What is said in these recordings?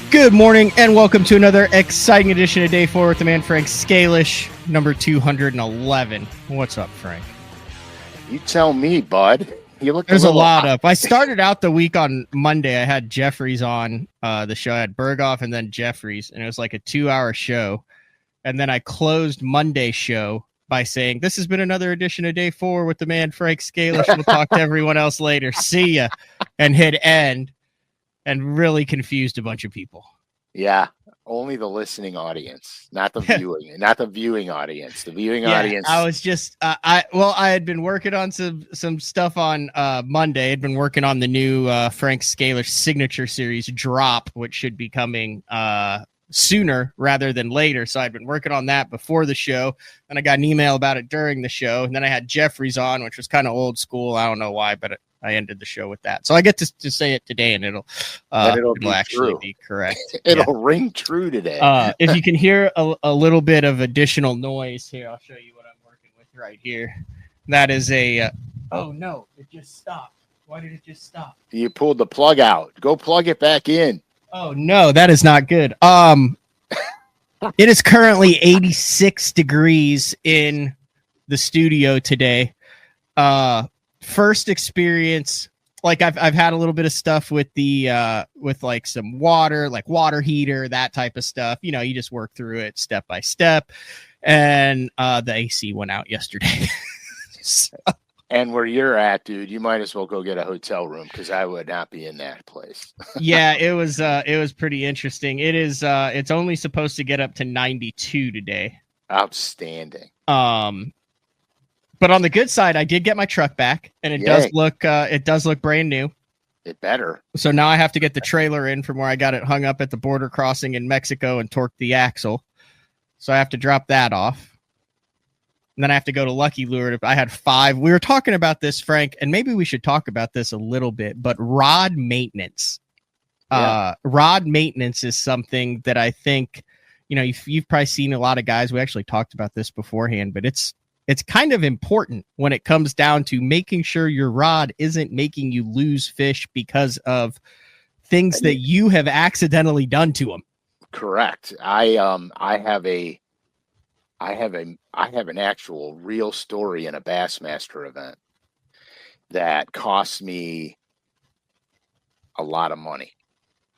Good morning and welcome to another exciting edition of Day 4 with the man Frank SCALISH, number 211. What's up, Frank? You tell me, bud. You look. There's a lot up. I started out the week on Monday. I had Jeffries on the show. I had Berghoff and then Jeffries, and it was like a 2-hour show. And then I closed Monday's show by saying, this has been another edition of Day 4 with the man Frank SCALISH. We'll talk to everyone else later. See ya. And hit end. And really confused a bunch of people. Yeah, only the listening audience, not the viewing audience. The viewing audience. I was just I had been working on some stuff on Monday. I'd been working on the new Frank SCALISH signature series Drop, which should be coming sooner rather than later. So I'd been working on that before the show, and I got an email about it during the show, and then I had Jeffries on, which was kind of old school. I don't know why, but I ended the show with that. So I get to say it today, and it'll actually be correct. It'll ring true today. If you can hear a little bit of additional noise here, I'll show you what I'm working with right here. That is a oh no, it just stopped. Why did it just stop? You pulled the plug out. Go plug it back in. Oh no, that is not good. It is currently 86 degrees in the studio today. First experience, like I've had a little bit of stuff with the with like some water, like water heater, that type of stuff. You know, you just work through it step by step. And the AC went out yesterday. So. And where you're at, dude, you might as well go get a hotel room because I would not be in that place. Yeah, it was pretty interesting. It's only supposed to get up to 92 today. Outstanding. But on the good side, I did get my truck back, and it does look brand new. It better. So now I have to get the trailer in from where I got it hung up at the border crossing in Mexico and torque the axle. So I have to drop that off. And then I have to go to Lucky Lure. I had 5. We were talking about this, Frank, and maybe we should talk about this a little bit, but rod maintenance. Yeah. Rod maintenance is something that I think, you know, you've probably seen a lot of guys. We actually talked about this beforehand, but it's kind of important when it comes down to making sure your rod isn't making you lose fish because of things that you have accidentally done to them. Correct. I have an actual real story in a Bassmaster event that cost me a lot of money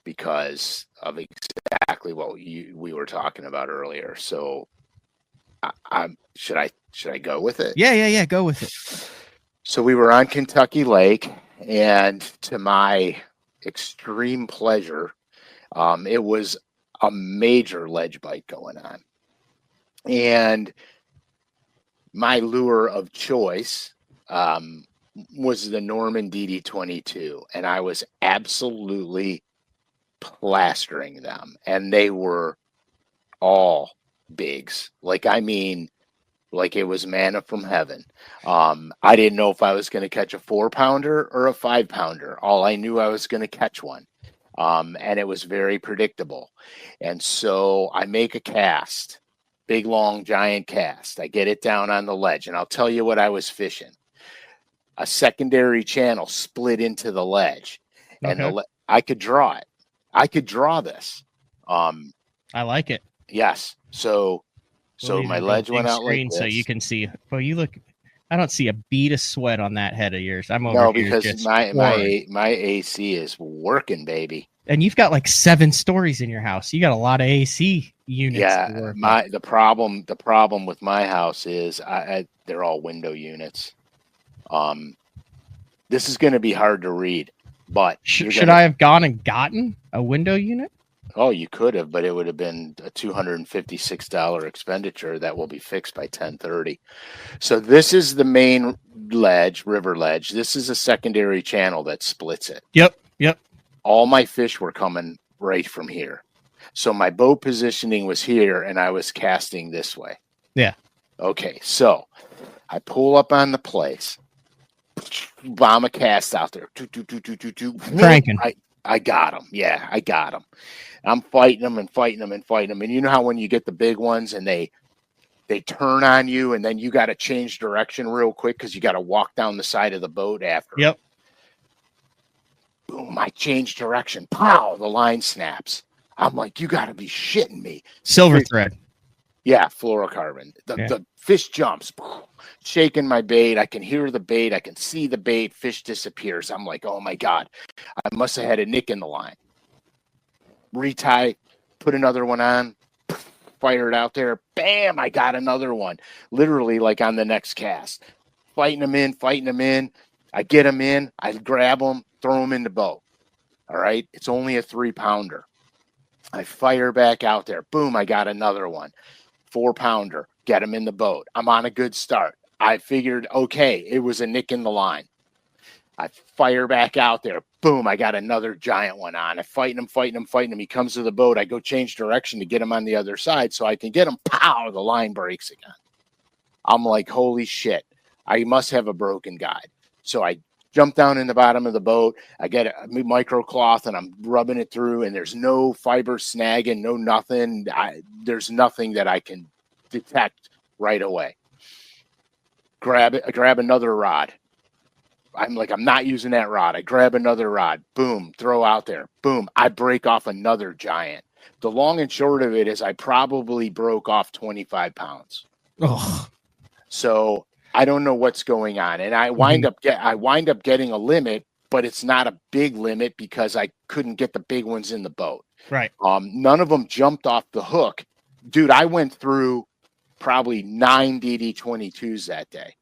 because of exactly what we were talking about earlier. So should I go with it? Yeah. Go with it. So we were on Kentucky Lake, and to my extreme pleasure, it was a major ledge bite going on. And my lure of choice was the Norman DD22, and I was absolutely plastering them, and they were all bigs. Like it was manna from heaven. I didn't know if I was going to catch a 4-pounder or a 5-pounder. All I knew I was going to catch one. And it was very predictable. And so I make a cast, big, long, giant cast. I get it down on the ledge, and I'll tell you what I was fishing. A secondary channel split into the ledge, and I could draw it. I could draw this. I like it. Yes. So my ledge went out like this. So you can see. Well, you look. I don't see a bead of sweat on that head of yours. I'm over here because just my AC is working, baby. And you've got like 7 stories in your house. You got a lot of AC units. Yeah. The problem with my house is they're all window units. This is going to be hard to read, but should I have gone and gotten a window unit? Oh, you could have, but it would have been a $256 expenditure that will be fixed by 10:30. So this is the main ledge, river ledge. This is a secondary channel that splits it. Yep. All my fish were coming right from here. So my boat positioning was here, and I was casting this way. Yeah. Okay, so I pull up on the place, bomb a cast out there. Cranking. I got him. Yeah, I got him. I'm fighting them and fighting them and fighting them. And you know how when you get the big ones and they turn on you, and then you got to change direction real quick because you got to walk down the side of the boat after. Yep. Boom, I change direction. Pow, the line snaps. I'm like, you got to be shitting me. Silver thread. Yeah, fluorocarbon. The fish jumps, shaking my bait. I can hear the bait. I can see the bait. Fish disappears. I'm like, oh my God, I must have had a nick in the line. Retie, put another one on, fire it out there. Bam, I got another one. Literally like on the next cast. Fighting them in. I get them in. I grab them, throw them in the boat. All right. It's only a 3-pounder. I fire back out there. Boom, I got another one. 4-pounder. Get him in the boat. I'm on a good start. I figured, okay, it was a nick in the line. I fire back out there. Boom, I got another giant one on. I'm fighting him. He comes to the boat. I go change direction to get him on the other side so I can get him. Pow, the line breaks again. I'm like, holy shit, I must have a broken guide. So I jump down in the bottom of the boat. I get a micro cloth and I'm rubbing it through, and there's no fiber snagging, no nothing. There's nothing that I can detect right away. Grab another rod. I'm like, I'm not using that rod. I grab another rod. Boom, throw out there. Boom, I break off another giant. The long and short of it is I probably broke off 25 pounds. Oh. So I don't know what's going on. And I wind up getting a limit, but it's not a big limit because I couldn't get the big ones in the boat. Right. None of them jumped off the hook. Dude, I went through probably 9 DD22s that day.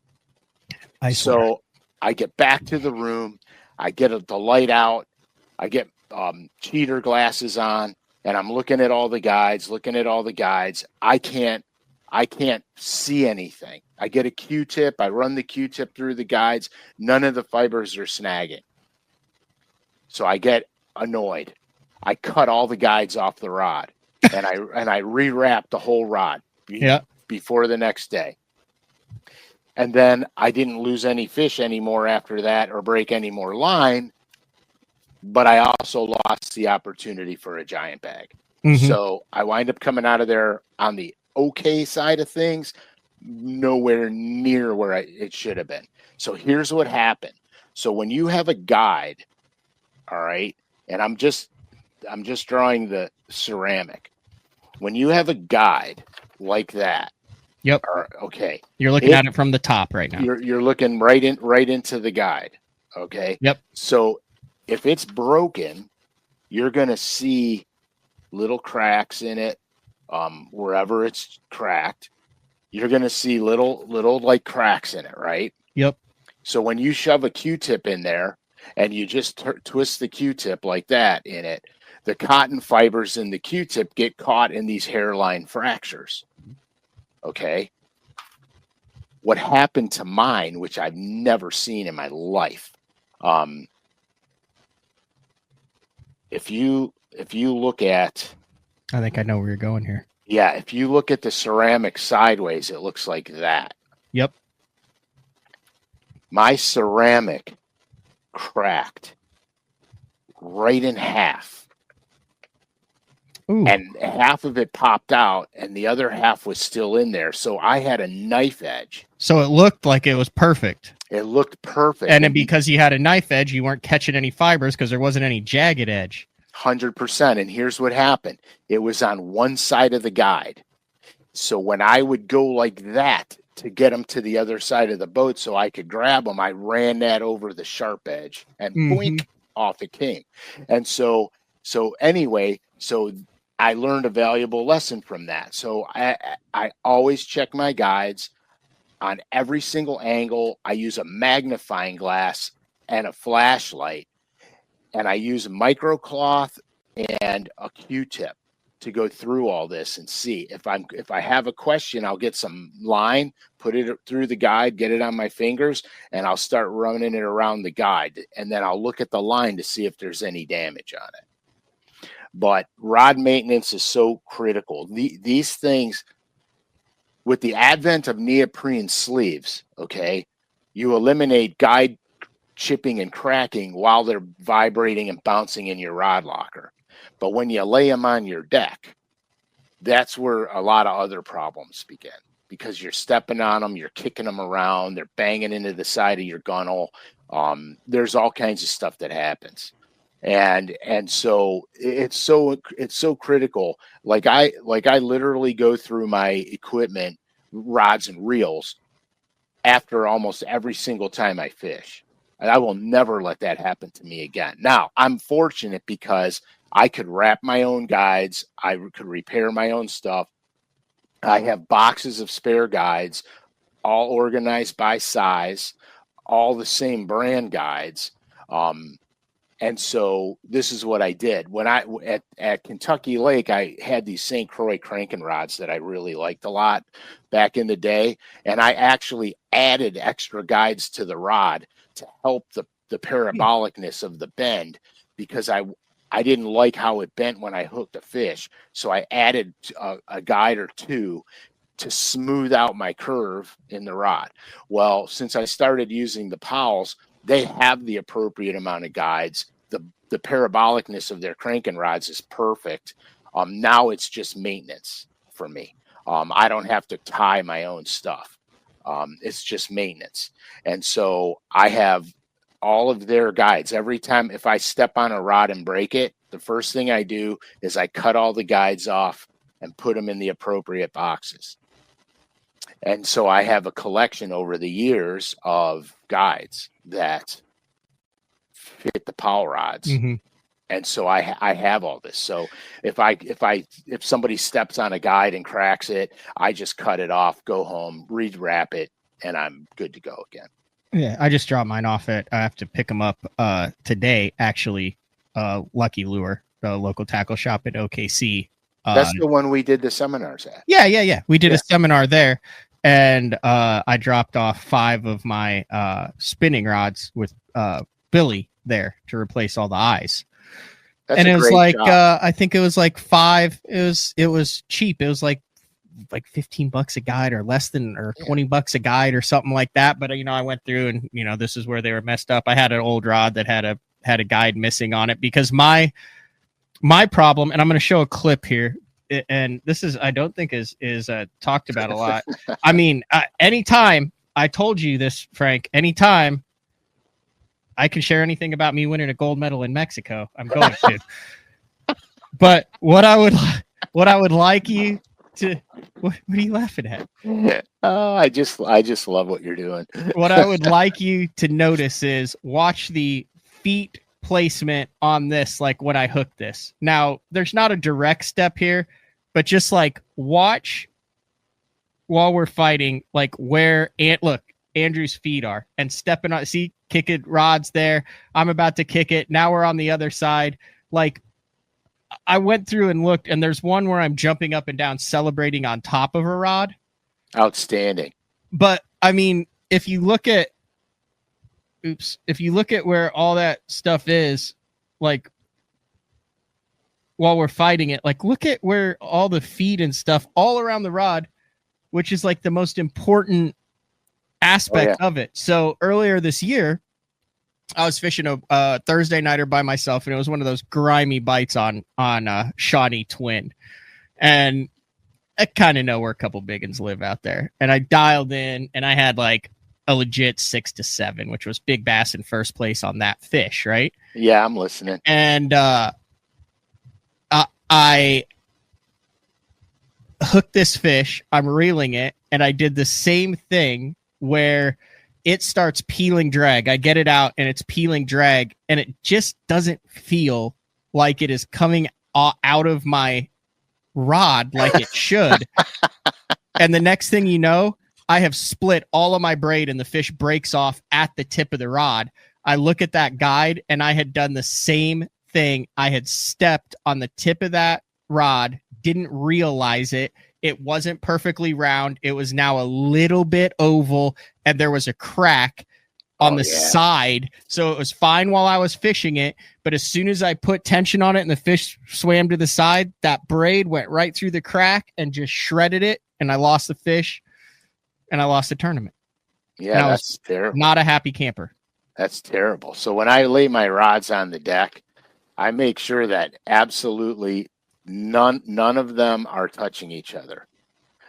So I get back to the room. I get the light out. I get cheater glasses on, and I'm looking at all the guides. I can't see anything. I get a Q-tip. I run the Q-tip through the guides. None of the fibers are snagging. So I get annoyed. I cut all the guides off the rod, and I rewrap the whole rod before the next day. And then I didn't lose any fish anymore after that or break any more line, but I also lost the opportunity for a giant bag. So I wind up coming out of there on the okay side of things, nowhere near where it should have been. So here's what happened. So when you have a guide, all right, and I'm just drawing the ceramic. When you have a guide like that, yep. Okay. You're looking at it from the top right now. You're looking right into the guide. Okay. Yep. So if it's broken, you're gonna see little cracks in it. Wherever it's cracked, you're gonna see little like cracks in it, right? Yep. So when you shove a Q-tip in there and you just twist the Q-tip like that in it, the cotton fibers in the Q-tip get caught in these hairline fractures. Okay. What happened to mine, which I've never seen in my life, if you look at, I think I know where you're going here. Yeah, if you look at the ceramic sideways, it looks like that. Yep. My ceramic cracked right in half. Ooh. And half of it popped out and the other half was still in there. So I had a knife edge. So it looked like it was perfect. It looked perfect. And then because you had a knife edge, you weren't catching any fibers because there wasn't any jagged edge. 100%. And here's what happened. It was on one side of the guide. So when I would go like that to get them to the other side of the boat so I could grab them, I ran that over the sharp edge and boink, off it came. And so anyway, so I learned a valuable lesson from that. So I always check my guides on every single angle. I use a magnifying glass and a flashlight, and I use a micro cloth and a Q-tip to go through all this and see if I have a question. I'll get some line, put it through the guide, get it on my fingers, and I'll start running it around the guide, and then I'll look at the line to see if there's any damage on it. But rod maintenance is so critical. These things, with the advent of neoprene sleeves, okay, you eliminate guide chipping and cracking while they're vibrating and bouncing in your rod locker. But when you lay them on your deck, that's where a lot of other problems begin, because you're stepping on them, you're kicking them around, they're banging into the side of your gunnel. There's all kinds of stuff that happens. And so it's so critical. Like I literally go through my equipment, rods and reels, after almost every single time I fish. And I will never let that happen to me again. Now, I'm fortunate because I could wrap my own guides. I could repair my own stuff. I have boxes of spare guides, all organized by size, all the same brand guides. And so this is what I did. When at Kentucky Lake, I had these St. Croix cranking rods that I really liked a lot back in the day. And I actually added extra guides to the rod to help the parabolicness of the bend, because I didn't like how it bent when I hooked a fish. So I added a guide or two to smooth out my curve in the rod. Well, since I started using the Powells, they have the appropriate amount of guides. The parabolicness of their cranking rods is perfect. Now it's just maintenance for me. I don't have to tie my own stuff. It's just maintenance. And so I have all of their guides. Every time if I step on a rod and break it, the first thing I do is I cut all the guides off and put them in the appropriate boxes. And so I have a collection over the years of guides that fit the Powell rods. Mm-hmm. And so I have all this. So if somebody steps on a guide and cracks it, I just cut it off, go home, rewrap it, and I'm good to go again. Yeah, I just dropped mine off I have to pick them up today, actually. Lucky Lure, the local tackle shop at OKC. That's the one we did the seminars at. Yeah. We did a seminar there, and I dropped off 5 of my spinning rods with Billy there to replace all the eyes. That's and it was like I think it was like 5. It was cheap. It was like $15 a guide or less than, or $20 a guide or something like that. But I went through and this is where they were messed up. I had an old rod that had a guide missing on it, because my problem, and I'm going to show a clip here, and this is, I don't think is talked about a lot. I mean, anytime, I told you this, Frank, anytime I can share anything about me winning a gold medal in Mexico, I'm going to. But what I would like you to, what are you laughing at? Oh, I just love what you're doing. What I would like you to notice is watch the feet placement on this, like when I hook this. Now, there's not a direct step here, but just like watch while we're fighting, like where Andrew's feet are, and stepping on, see, kick it, rods there. I'm about to kick it. Now we're on the other side. Like, I went through and looked, and there's one where I'm jumping up and down, celebrating on top of a rod. Outstanding. But I mean, if you look at where all that stuff is, like while we're fighting it, like look at where all the feet and stuff all around the rod, which is like the most important aspect of it. So earlier this year, I was fishing a Thursday nighter by myself, and it was one of those grimy bites on Shawnee Twin. And I kind of know where a couple big ones live out there. And I dialed in, and I had like a legit 6 to 7, which was big bass in first place on that fish, right? Yeah, I'm listening. And I hooked this fish, I'm reeling it, and I did the same thing where it starts peeling drag. I get it out, and it's peeling drag, and it just doesn't feel like it is coming out of my rod like it should. And the next thing you know, I have split all of my braid, and the fish breaks off at the tip of the rod. I look at that guide, and I had done the same thing. I had stepped on the tip of that rod, didn't realize it. It wasn't perfectly round. It was now a little bit oval, and there was a crack on the side. So it was fine while I was fishing it. But as soon as I put tension on it and the fish swam to the side, that braid went right through the crack and just shredded it. And I lost the fish, and I lost the tournament. Yeah, that's terrible. Not a happy camper. That's terrible. So when I lay my rods on the deck, I make sure that absolutely none of them are touching each other.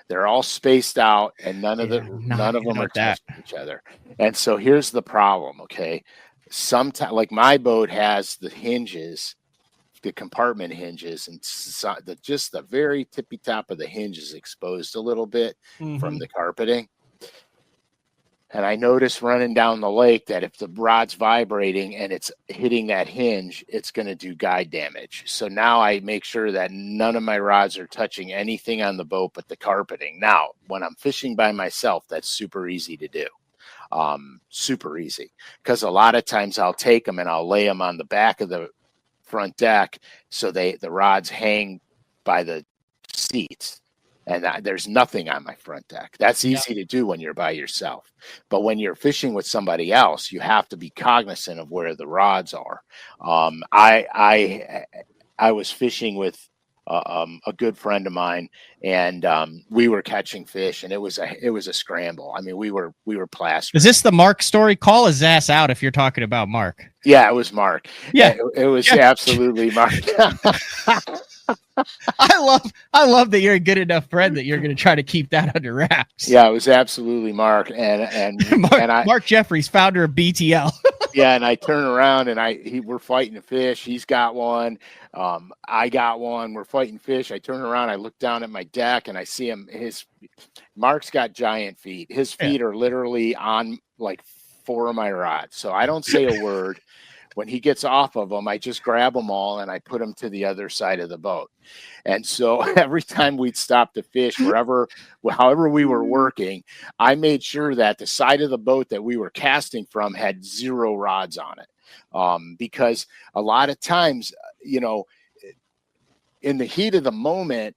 They're all spaced out, and none of them are touching each other. And so here's the problem, okay? sometimes, like my boat has the hinges, the compartment hinges, and just the very tippy top of the hinge is exposed a little bit from the carpeting. And I noticed running down the lake that if the rod's vibrating and it's hitting that hinge, it's going to do guide damage. So now I make sure that none of my rods are touching anything on the boat but the carpeting. Now, when I'm fishing by myself, that's super easy to do. Super easy. Because a lot of times I'll take them and I'll lay them on the back of the front deck so the rods hang by the seats. And there's nothing on my front deck. That's easy to do when you're by yourself. But when you're fishing with somebody else, you have to be cognizant of where the rods are. I was fishing with a good friend of mine, and we were catching fish, and it was a scramble. I mean, we were plastered. Is this the Mark story? Call his ass out if you're talking about Mark. Yeah, it was Mark. Yeah, it was absolutely Mark. I love that you're a good enough friend that you're going to try to keep that under wraps. Yeah, it was absolutely Mark, and Mark Jeffries, founder of BTL. Yeah, and I turn around and we're fighting a fish. He's got one. I got one. We're fighting fish. I turn around. I look down at my deck and I see him. Mark's got giant feet. His feet are literally on like 4 of my rods. So I don't say a word. When he gets off of them, I just grab them all and I put them to the other side of the boat. And so every time we'd stop to fish, however we were working, I made sure that the side of the boat that we were casting from had 0 rods on it. Because a lot of times, in the heat of the moment,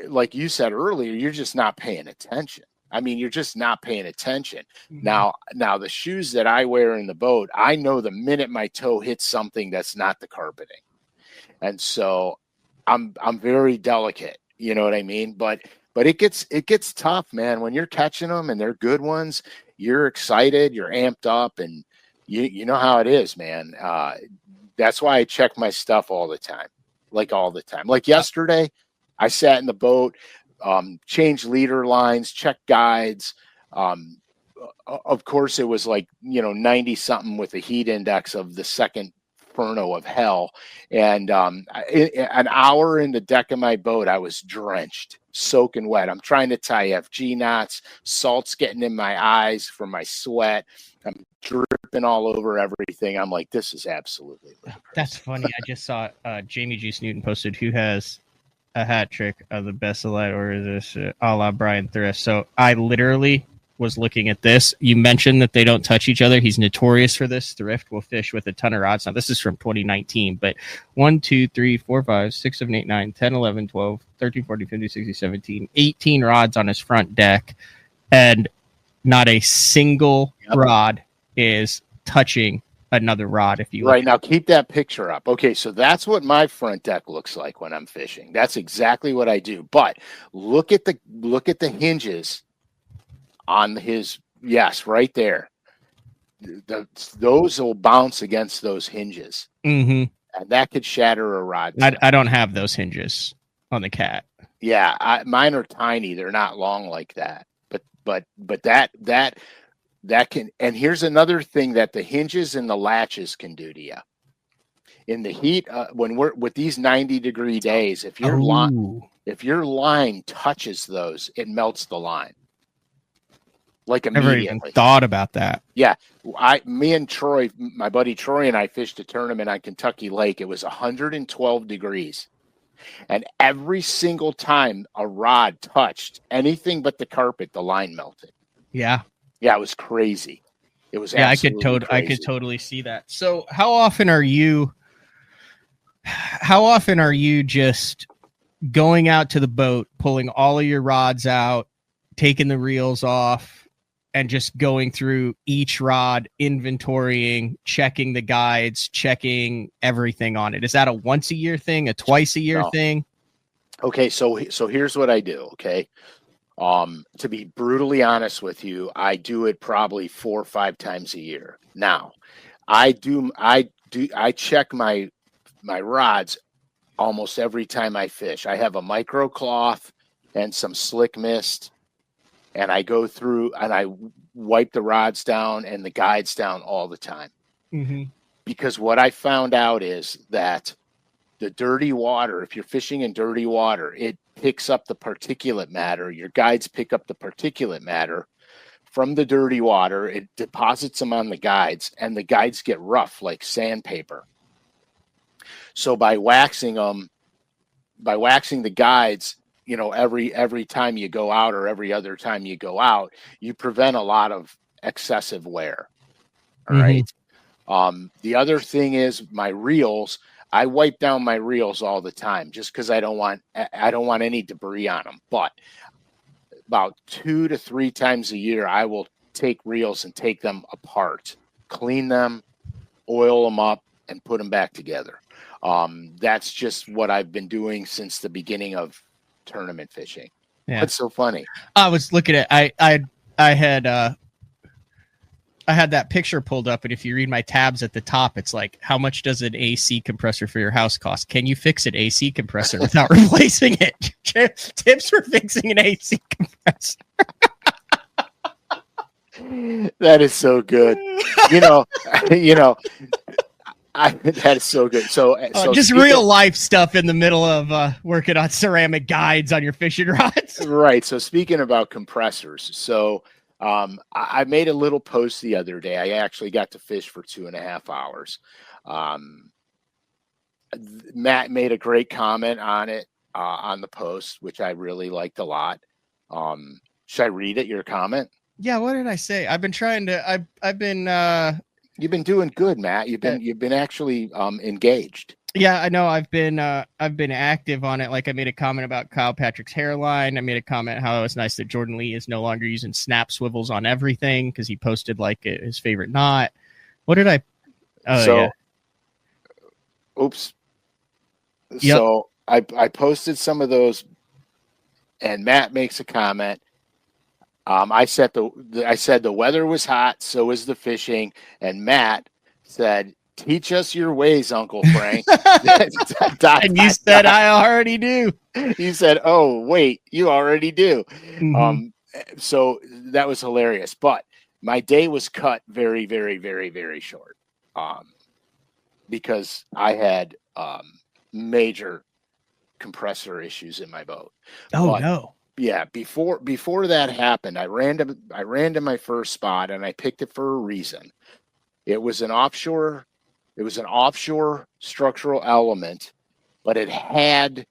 like you said earlier, you're just not paying attention. I mean, you're just not paying attention. Now the shoes that I wear in the boat, I know the minute my toe hits something that's not the carpeting. And so I'm very delicate, you know what I mean? But it gets tough, man. When you're catching them and they're good ones, you're excited, you're amped up, and you know how it is, man. That's why I check my stuff all the time. Like yesterday, I sat in the boat, change leader lines, check guides. Of course, it was 90 something with a heat index of the second inferno of hell. And an hour in the deck of my boat, I was drenched, soaking wet. I'm trying to tie FG knots. Salt's getting in my eyes from my sweat. I'm dripping all over everything. I'm like, this is absolutely ludicrous. That's funny. I just saw Jamie Juice Newton posted who has a hat trick of the best alive, or is this a la Brian Thrift? So I literally was looking at this. You mentioned that they don't touch each other. He's notorious for this. Thrift will fish with a ton of rods. Now, this is from 2019, but 1, 2, 3, 4, 5, 6, 7, 8, 9, 10, 11, 12, 13, 14, 15, 16, 17, 18 rods on his front deck, and not a single rod is touching another rod. If you right now, keep that picture up. Okay, so that's what my front deck looks like when I'm fishing. That's exactly what I do. But look at the hinges on his, yes, right there. Those will bounce against those hinges, and that could shatter a rod. I don't have those hinges on the Cat. Yeah, mine are tiny. They're not long like that. But that can. And here's another thing that the hinges and the latches can do to you in the heat. When we're with these 90-degree days, if your line touches those, it melts the line. Like immediately. Never even thought about that. Yeah, me and Troy, my buddy Troy, and I fished a tournament on Kentucky Lake. It was 112 degrees, and every single time a rod touched anything but the carpet, the line melted. Yeah, it was crazy. It was I could totally see that. So, how often are you just going out to the boat, pulling all of your rods out, taking the reels off, and just going through each rod, inventorying, checking the guides, checking everything on it? Is that a once a year thing, a twice a year thing? Okay, so here's what I do. Okay, to be brutally honest with you, I do it probably 4 or 5 times a year. Now, I check my rods almost every time I fish. I have a micro cloth and some slick mist, and I go through and I wipe the rods down and the guides down all the time. Mm-hmm. Because what I found out is that the dirty water, if you're fishing in dirty water, it picks up the particulate matter. Your guides pick up the particulate matter from the dirty water. It deposits them on the guides, and the guides get rough like sandpaper. So by waxing the guides, you know, every time you go out or every other time you go out, you prevent a lot of excessive wear. All right. The other thing is my reels. I wipe down my reels all the time just because I don't want any debris on them. But about 2 to 3 times a year, I will take reels and take them apart, clean them, oil them up, and put them back together. That's just what I've been doing since the beginning of tournament fishing. Yeah. That's so funny. I was looking at I had that picture pulled up, and if you read my tabs at the top, it's like, how much does an AC compressor for your house cost? Can you fix an AC compressor without replacing it? Tips for fixing an AC compressor. That is so good. That is so good. So just real life stuff in the middle of working on ceramic guides on your fishing rods. Right. So speaking about compressors, so I made a little post the other day. I actually got to fish for 2.5 hours. Matt made a great comment on it on the post, which I really liked a lot. Should I read it? Your comment? Yeah. What did I say? I've been trying to. I've been. You've been doing good, Matt. You've been actually engaged. Yeah, I know. I've been active on it. Like, I made a comment about Kyle Patrick's hairline. I made a comment how it was nice that Jordan Lee is no longer using snap swivels on everything because he posted like his favorite knot. What did I? Oh, so, yeah. Oops. Yep. So I posted some of those, and Matt makes a comment. I said the weather was hot, so is the fishing, and Matt said, "Teach us your ways, Uncle Frank." And you said, "I already do." You said, "Oh, wait, you already do." Mm-hmm. So that was hilarious. But my day was cut very, very, very, very short because I had major compressor issues in my boat. Oh, no. Yeah, before that happened, I ran to my first spot, and I picked it for a reason. It was an offshore structural element, but it had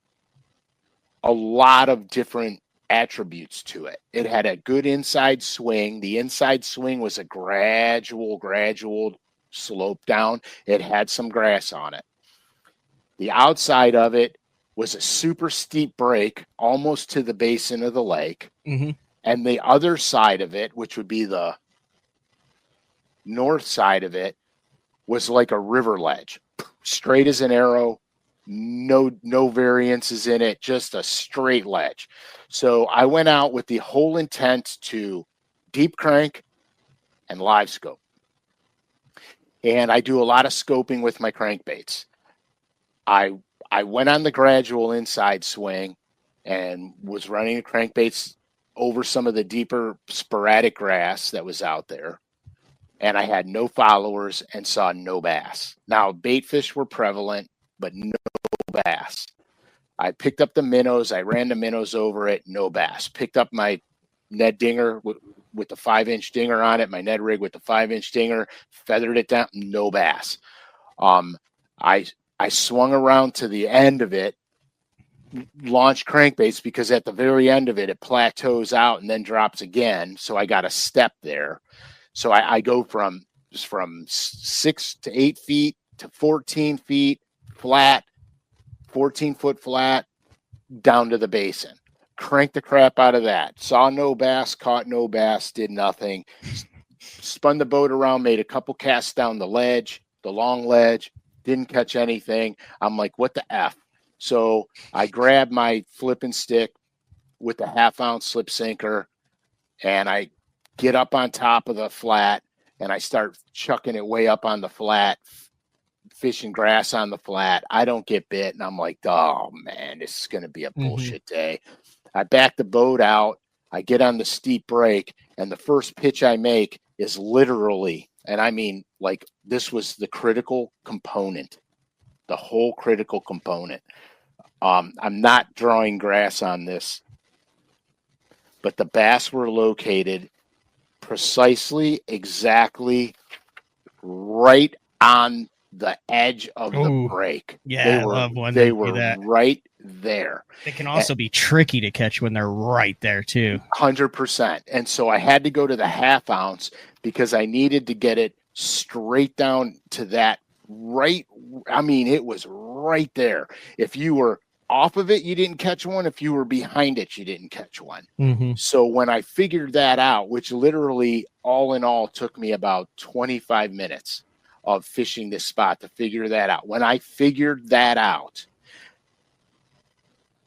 a lot of different attributes to it. It had a good inside swing. The inside swing was a gradual slope down. It had some grass on it. The outside of it was a super steep break almost to the basin of the lake. Mm-hmm. And the other side of it, which would be the north side of it, was like a river ledge, straight as an arrow, no variances in it, just a straight ledge. So I went out with the whole intent to deep crank and live scope. And I do a lot of scoping with my crankbaits. I went on the gradual inside swing and was running the crankbaits over some of the deeper sporadic grass that was out there. And I had no followers and saw no bass. Now, bait fish were prevalent, but no bass. I picked up the minnows. I ran the minnows over it, no bass. Picked up my Ned dinger with the 5-inch dinger on it, my Ned rig with the 5-inch dinger, feathered it down, no bass. I swung around to the end of it, launched crankbaits because at the very end of it, it plateaus out and then drops again. So I got a step there. So I go from 6 to 8 feet to 14 feet flat, 14-foot flat, down to the basin. Cranked the crap out of that. Saw no bass, caught no bass, did nothing. Spun the boat around, made a couple casts down the ledge, the long ledge, didn't catch anything. I'm like, what the F? So I grabbed my flipping stick with the 1/2-ounce slip sinker, and I get up on top of the flat, and I start chucking it way up on the flat, fishing grass on the flat. I don't get bit, and I'm like, oh, man, this is going to be a bullshit day. I back the boat out. I get on the steep break, and the first pitch I make is literally And I mean, like, this was the critical component, the whole critical component. I'm not drawing grass on this, but the bass were located precisely, exactly right on the edge of the break. Yeah, I love when they do were that. right there. It can also be tricky to catch when they're right there too. 100%. And so I had to go to the half ounce because I needed to get it straight down to that right. I mean, it was right there. If you were off of it, you didn't catch one. If you were behind it, you didn't catch one. Mm-hmm. So when I figured that out, which literally all in all took me about 25 minutes of fishing this spot to figure that out. When I figured that out,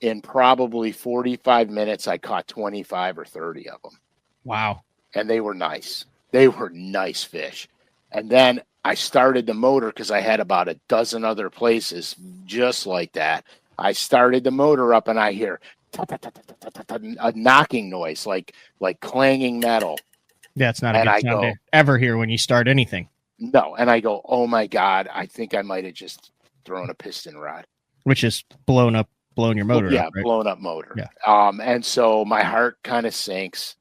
in probably 45 minutes, I caught 25 or 30 of them. Wow. And they were nice. They were nice fish. And then I started the motor because I had about a dozen other places just like that. I started the motor up and I hear a knocking noise, like clanging metal. Yeah, it's not a good sound to ever hear when you start anything. No. And I go, oh my God, I think I might have just thrown a piston rod. Which is blown your motor up, right? Blown up motor. Yeah. And so my heart kind of sinks.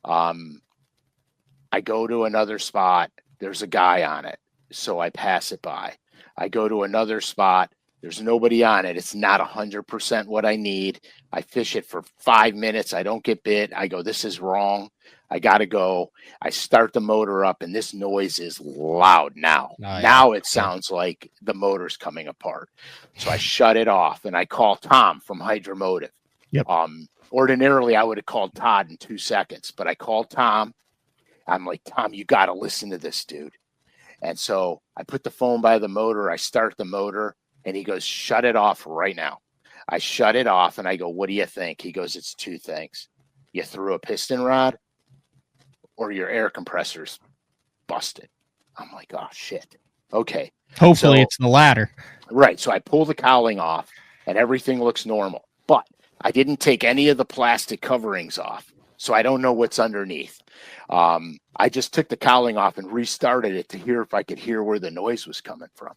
I go to another spot. There's a guy on it. So I pass it by. I go to another spot. There's nobody on it. It's not 100% what I need. I fish it for 5 minutes. I don't get bit. I go, this is wrong. I got to go. I start the motor up and this noise is loud now. Now it sounds like the motor's coming apart. So I shut it off and I call Tom from Hydromotive. Yep. Ordinarily, I would have called Todd in 2 seconds, but I called Tom. I'm like, Tom, you got to listen to this, dude. And so I put the phone by the motor. I start the motor and he goes, shut it off right now. I shut it off and I go, what do you think? He goes, it's two things. You threw a piston rod or your air compressor's busted. I'm like, oh, shit. Okay. Hopefully it's the latter. Right. So I pull the cowling off and everything looks normal. But I didn't take any of the plastic coverings off. So I don't know what's underneath. I just took the cowling off and restarted it to hear if I could hear where the noise was coming from.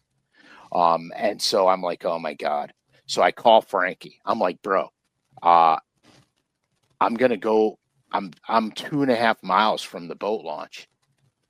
And so I'm like, oh my God. So I call Frankie. I'm like, bro, I'm going to go. I'm 2.5 miles from the boat launch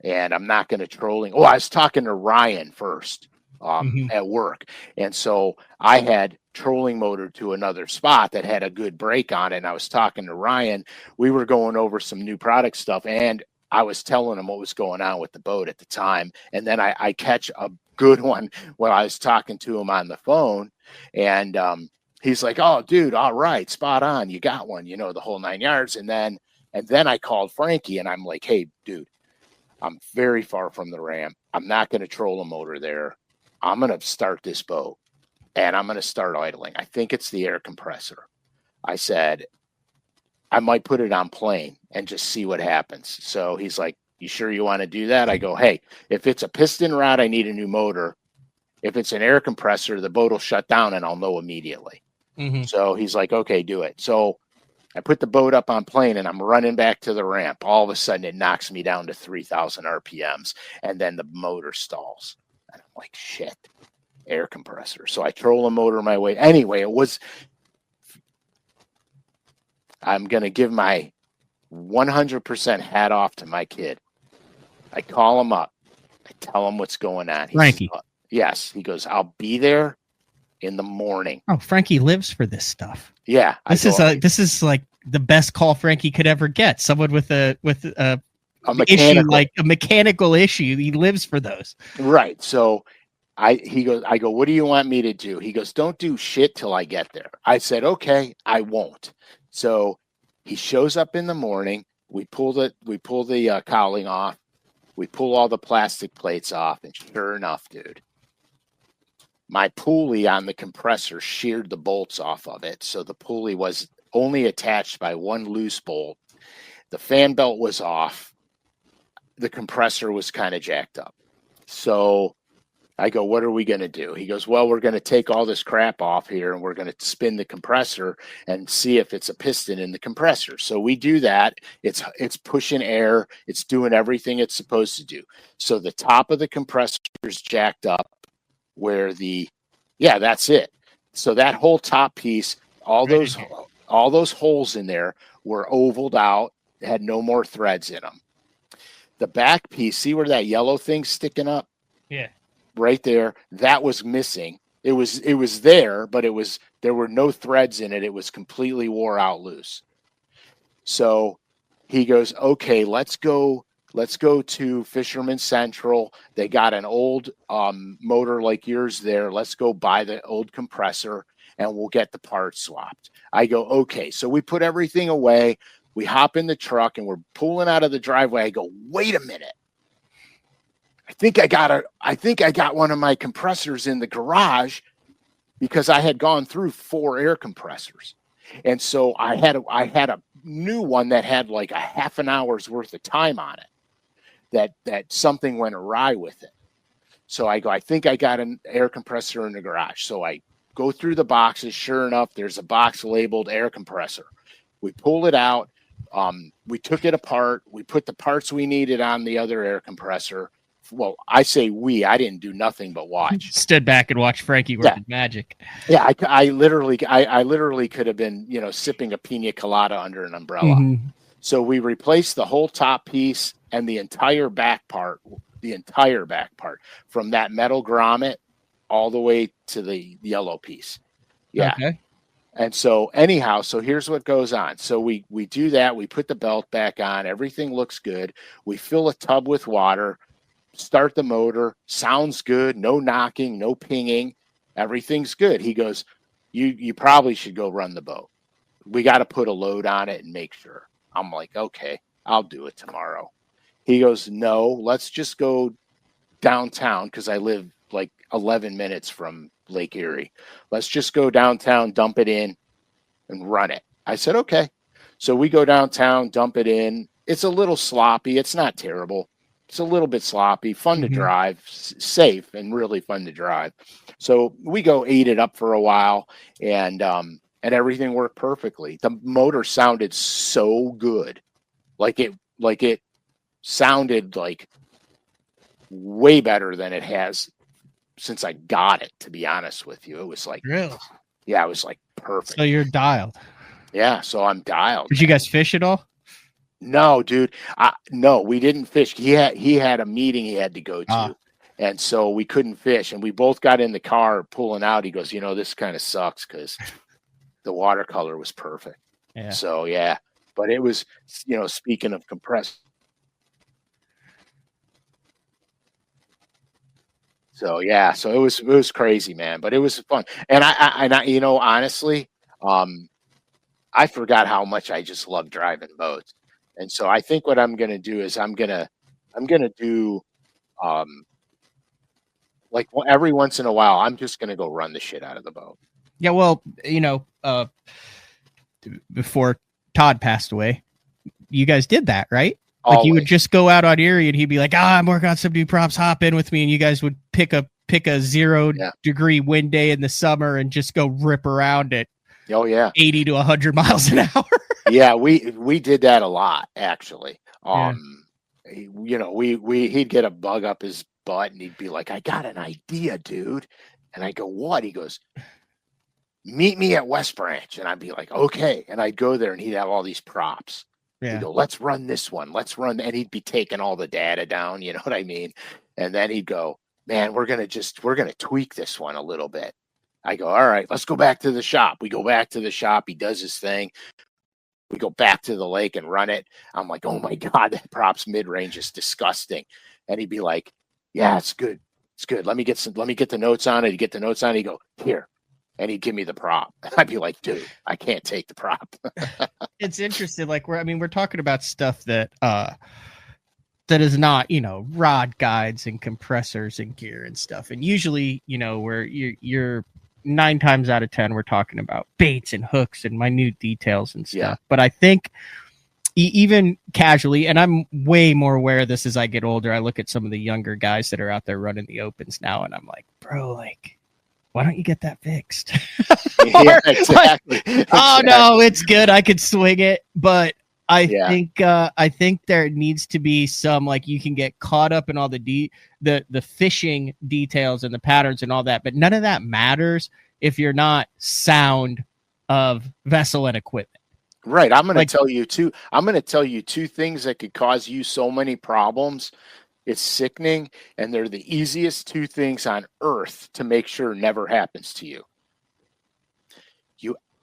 and I'm not going to trolling. Oh, I was talking to Ryan first at work. And so I had trolling motor to another spot that had a good break on it. And I was talking to Ryan. We were going over some new product stuff and I was telling him what was going on with the boat at the time. And then I catch a good one when I was talking to him on the phone. And he's like, oh, dude, all right, spot on. You got one, the whole 9 yards. And then I called Frankie and I'm like, hey, dude, I'm very far from the ramp. I'm not going to troll a motor there. I'm going to start this boat and I'm going to start idling. I think it's the air compressor. I said, I might put it on plane and just see what happens. So he's like, you sure you want to do that? I go, hey, if it's a piston rod, I need a new motor. If it's an air compressor, the boat will shut down and I'll know immediately. So he's like, okay, do it. So I put the boat up on plane and I'm running back to the ramp. All of a sudden it knocks me down to 3,000 RPMs and then the motor stalls. And I'm like, shit, air compressor. So I troll a motor my way. Anyway, I'm going to give my 100% hat off to my kid. I call him up. I tell him what's going on. Frankie. Yes. He goes, I'll be there in the morning. Oh, Frankie lives for this stuff. Yeah. This is like the best call Frankie could ever get. Someone with a issue, like a mechanical issue. He lives for those. Right. So I go, what do you want me to do? He goes, don't do shit till I get there. I said, okay, I won't. So he shows up in the morning. We pull the cowling off. We pull all the plastic plates off. And sure enough, dude, my pulley on the compressor sheared the bolts off of it. So the pulley was only attached by one loose bolt. The fan belt was off. The compressor was kind of jacked up. So I go, what are we going to do? He goes, well, we're going to take all this crap off here and we're going to spin the compressor and see if it's a piston in the compressor. So we do that. It's pushing air. It's doing everything it's supposed to do. So the top of the compressor is jacked up where that's it. So that whole top piece, all those holes in there were ovaled out, had no more threads in them. The back piece, see where that yellow thing's sticking up? Yeah. Right there, that was missing. It was there, but there were no threads in it. It was completely wore out loose. So he goes, okay, let's go to Fisherman Central. They got an old motor like yours there. Let's go buy the old compressor and we'll get the parts swapped. I go, okay. So we put everything away. We hop in the truck and we're pulling out of the driveway. I go, wait a minute. I think I got one of my compressors in the garage because I had gone through 4 air compressors. And so I had a new one that had like a half an hour's worth of time on it that something went awry with it. So I go, I think I got an air compressor in the garage. So I go through the boxes. Sure enough, there's a box labeled air compressor. We pull it out. We took it apart. We put the parts we needed on the other air compressor. Well, I say I didn't do nothing but watch. Stood back and watched Frankie work his magic. Yeah, I literally could have been, sipping a pina colada under an umbrella. Mm-hmm. So we replaced the whole top piece and the entire back part from that metal grommet all the way to the yellow piece. Yeah. Okay. And so anyhow, so here's what goes on. So we do that. We put the belt back on. Everything looks good. We fill a tub with water. Start the motor, sounds good, no knocking, no pinging, everything's good. He goes, you probably should go run the boat. We got to put a load on it and make sure. I'm like, okay, I'll do it tomorrow. He goes, no, let's just go downtown because I live like 11 minutes from Lake Erie. Let's just go downtown, dump it in, and run it. I said, okay. So we go downtown, dump it in. It's a little sloppy. It's not terrible. It's a little bit sloppy, fun to drive, safe, and really fun to drive. So we go eat it up for a while, and everything worked perfectly. The motor sounded so good, like it sounded like way better than it has since I got it. To be honest with you, it was like really, yeah, it was like perfect. So you're dialed. Yeah, so I'm dialed. Did you guys fish at all? No, dude. No, we didn't fish. He had a meeting he had to go to. And so we couldn't fish. And we both got in the car pulling out. He goes, this kind of sucks because the watercolor was perfect. Yeah. So, yeah. But it was, speaking of compressed. So, yeah. So it was crazy, man. But it was fun. And I honestly, I forgot how much I just love driving boats. And so I think what I'm going to do is I'm going to do like every once in a while, I'm just going to go run the shit out of the boat. Yeah. Well, before Todd passed away, you guys did that, right? Like always. You would just go out on Erie and he'd be like, I'm working on some new props, hop in with me. And you guys would pick a 0-degree wind day in the summer and just go rip around it. Oh yeah. 80 to 100 miles an hour. Yeah, we did that a lot actually. He'd get a bug up his butt and he'd be like, I got an idea, dude. And I go, what? He goes, meet me at West Branch. And I'd be like, okay. And I'd go there and he'd have all these props. Yeah. He'd go, let's run this one. Let's run. And he'd be taking all the data down. You know what I mean? And then he'd go, man, we're going to tweak this one a little bit. I go, all right, let's go back to the shop. We go back to the shop. He does his thing. We go back to the lake and run it. I'm like, oh my God, that props mid-range is disgusting. And he'd be like, yeah, it's good. It's good. Let me get the notes on it. He'd get the notes on it. He'd go, here. And he'd give me the prop. I'd be like, dude, I can't take the prop. It's interesting. Like we're talking about stuff that is not, rod guides and compressors and gear and stuff. And usually, where you're 9 times out of 10, we're talking about baits and hooks and minute details and stuff. Yeah. But I think even casually, and I'm way more aware of this as I get older. I look at some of the younger guys that are out there running the opens now, and I'm like, bro, like, why don't you get that fixed? Yeah, exactly. Oh no, it's good. I could swing it, but I think there needs to be some, like, you can get caught up in all the fishing details and the patterns and all that, but none of that matters if you're not sound of vessel and equipment. Right. I'm going to tell you two. I'm going to tell you two things that could cause you so many problems. It's sickening, and they're the easiest two things on earth to make sure never happens to you.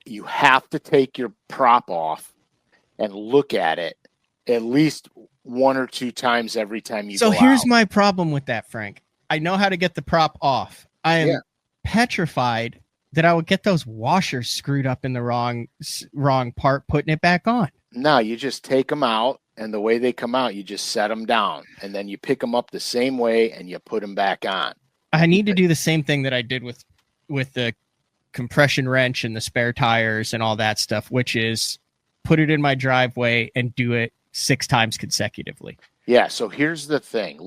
You have to take your prop off and look at it at least one or two times every time you go out. So here's my problem with that, Frank. I know how to get the prop off. I am petrified that I would get those washers screwed up in the wrong part, putting it back on. No, you just take them out, and the way they come out, you just set them down, and then you pick them up the same way, and you put them back on. I need to do the same thing that I did with the compression wrench and the spare tires and all that stuff, which is put it in my driveway and do it 6 times consecutively. Yeah, so here's the thing.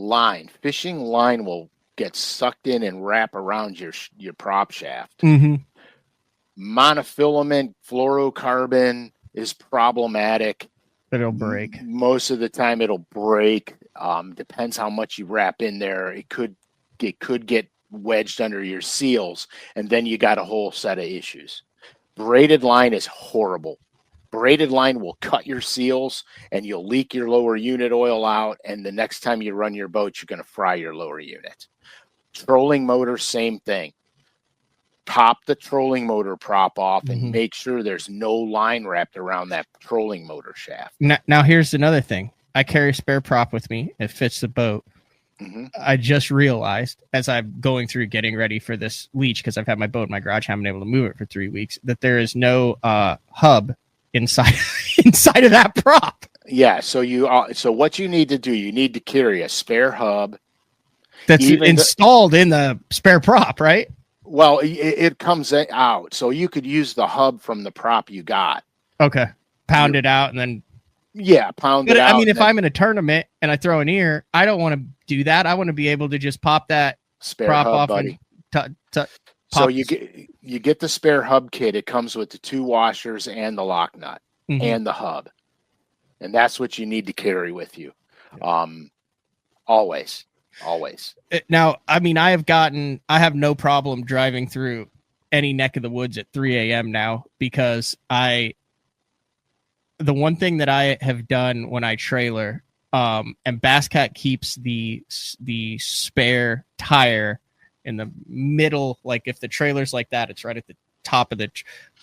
Fishing line will get sucked in and wrap around your prop shaft. Mm-hmm. Monofilament fluorocarbon is problematic. It'll break. Most of the time it'll break. Depends how much you wrap in there. It could get wedged under your seals, and then you got a whole set of issues. Braided line is horrible. Braided line will cut your seals, and you'll leak your lower unit oil out, and the next time you run your boat, you're going to fry your lower unit. Trolling motor, same thing. Pop the trolling motor prop off and make sure there's no line wrapped around that trolling motor shaft. Now here's another thing. I carry a spare prop with me. It fits the boat. I just realized as I'm going through getting ready for this leech, because I've had my boat in my garage, haven't been able to move it for 3 weeks, that there is no hub inside of that prop. Yeah, so what you need to do, you need to carry a spare hub that's installed in the spare prop, right? Well, it comes out, so you could use the hub from the prop you got. Okay, pound it out and then. Yeah, pound it out. I mean, if I'm in a tournament and I throw an ear, I don't want to do that. I want to be able to just pop that spare prop hub, off. Buddy. So you get the spare hub kit. It comes with the 2 washers and the lock nut and the hub, and that's what you need to carry with you. Always. Now, I mean, I have no problem driving through any neck of the woods at 3 a.m. now, because the one thing that I have done when I trailer, and Basscat keeps the spare tire in the middle, like if the trailer's like that, it's right at the top of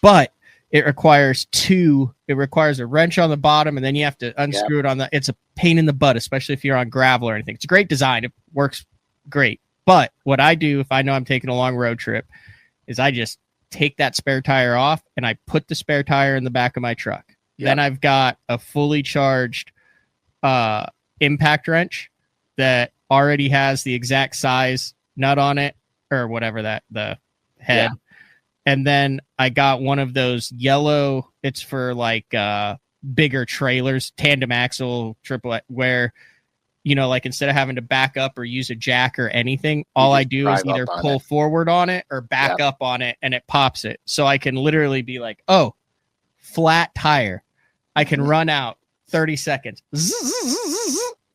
but it requires a wrench on the bottom, and then you have to unscrew it on it's a pain in the butt, especially if you're on gravel or anything. It's a great design. It works great. But what I do, if I know I'm taking a long road trip, is I just take that spare tire off and I put the spare tire in the back of my truck. Yep. Then I've got a fully charged impact wrench that already has the exact size nut on it, or whatever the head. Yeah. And then I got one of those yellow, it's for like bigger trailers, tandem axle, triple, where, like instead of having to back up or use a jack or anything, all I do is either pull forward on it or back up on it, and it pops it. So I can literally be like, oh, flat tire. I can run out 30 seconds,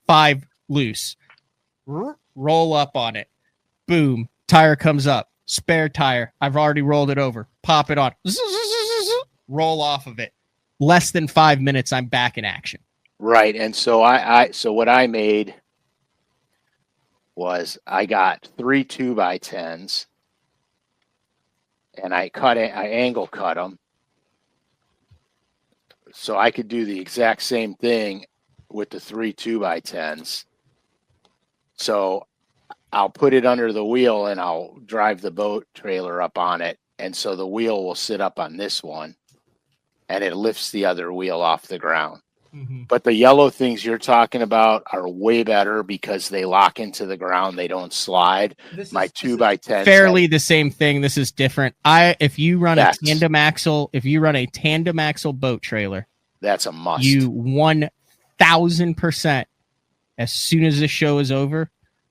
5 loose, roll up on it, boom, tire comes up, spare tire. I've already rolled it over, pop it on, roll off of it. Less than 5 minutes, I'm back in action. Right. And so so what I made was I got 3 2x10s, and I angle cut them. So I could do the exact same thing with the 3 2x10s. So I'll put it under the wheel and I'll drive the boat trailer up on it. And so the wheel will sit up on this one, and it lifts the other wheel off the ground. But the yellow things you're talking about are way better because they lock into the ground. They don't slide. My 2x10 fairly the same thing. This is different. If you run a tandem axle boat trailer, That's a must. You 1000%, as soon as the show is over,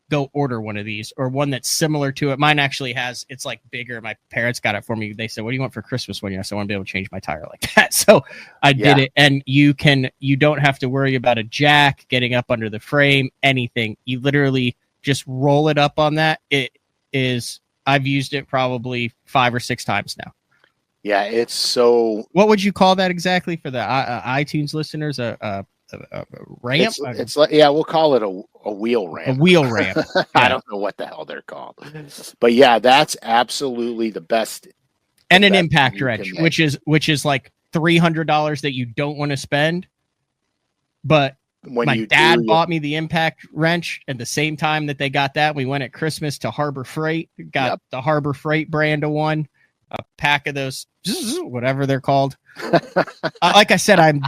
go order one of these, or one that's similar to it. Mine actually has, it's like bigger. My parents got it for me. They said, what do you want for Christmas one year? I said, I want to be able to change my tire like that. So I did it. And you don't have to worry about a jack getting up under the frame, anything. You literally just roll it up on that. I've used it probably 5 or 6 times now. Yeah, it's so. What would you call that exactly for the iTunes listeners? A ramp? It's like, yeah, we'll call it a wheel ramp. A wheel ramp. Yeah. I don't know what the hell they're called, but yeah, that's absolutely the best. And an impact wrench, which is like $300 that you don't want to spend. But my dad bought me the impact wrench at the same time that they got that. We went at Christmas to Harbor Freight, got the Harbor Freight brand of one, a pack of those, whatever they're called. Like I said,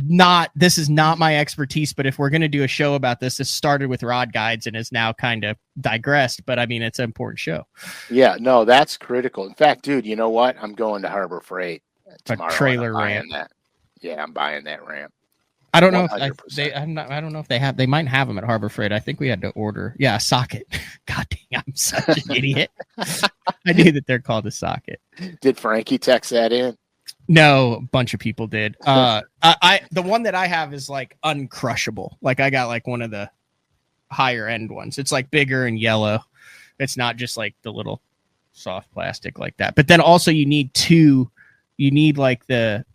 this is not my expertise, but if we're going to do a show about this started with rod guides and is now kind of digressed, but I mean, it's an important show. Yeah, no, that's critical. In fact, dude, you know what? I'm going to Harbor Freight tomorrow. A trailer ramp. Yeah, I'm buying that ramp. I don't know if I don't know if they might have them at Harbor Freight. I think we had to order. Yeah, a socket. God dang, I'm such an idiot. I knew that they're called a socket. Did Frankie text that in? No, a bunch of people did. The one that I have is like uncrushable. Like I got like one of the higher end ones. It's like bigger and yellow. It's not just like the little soft plastic like that. But then also you need like the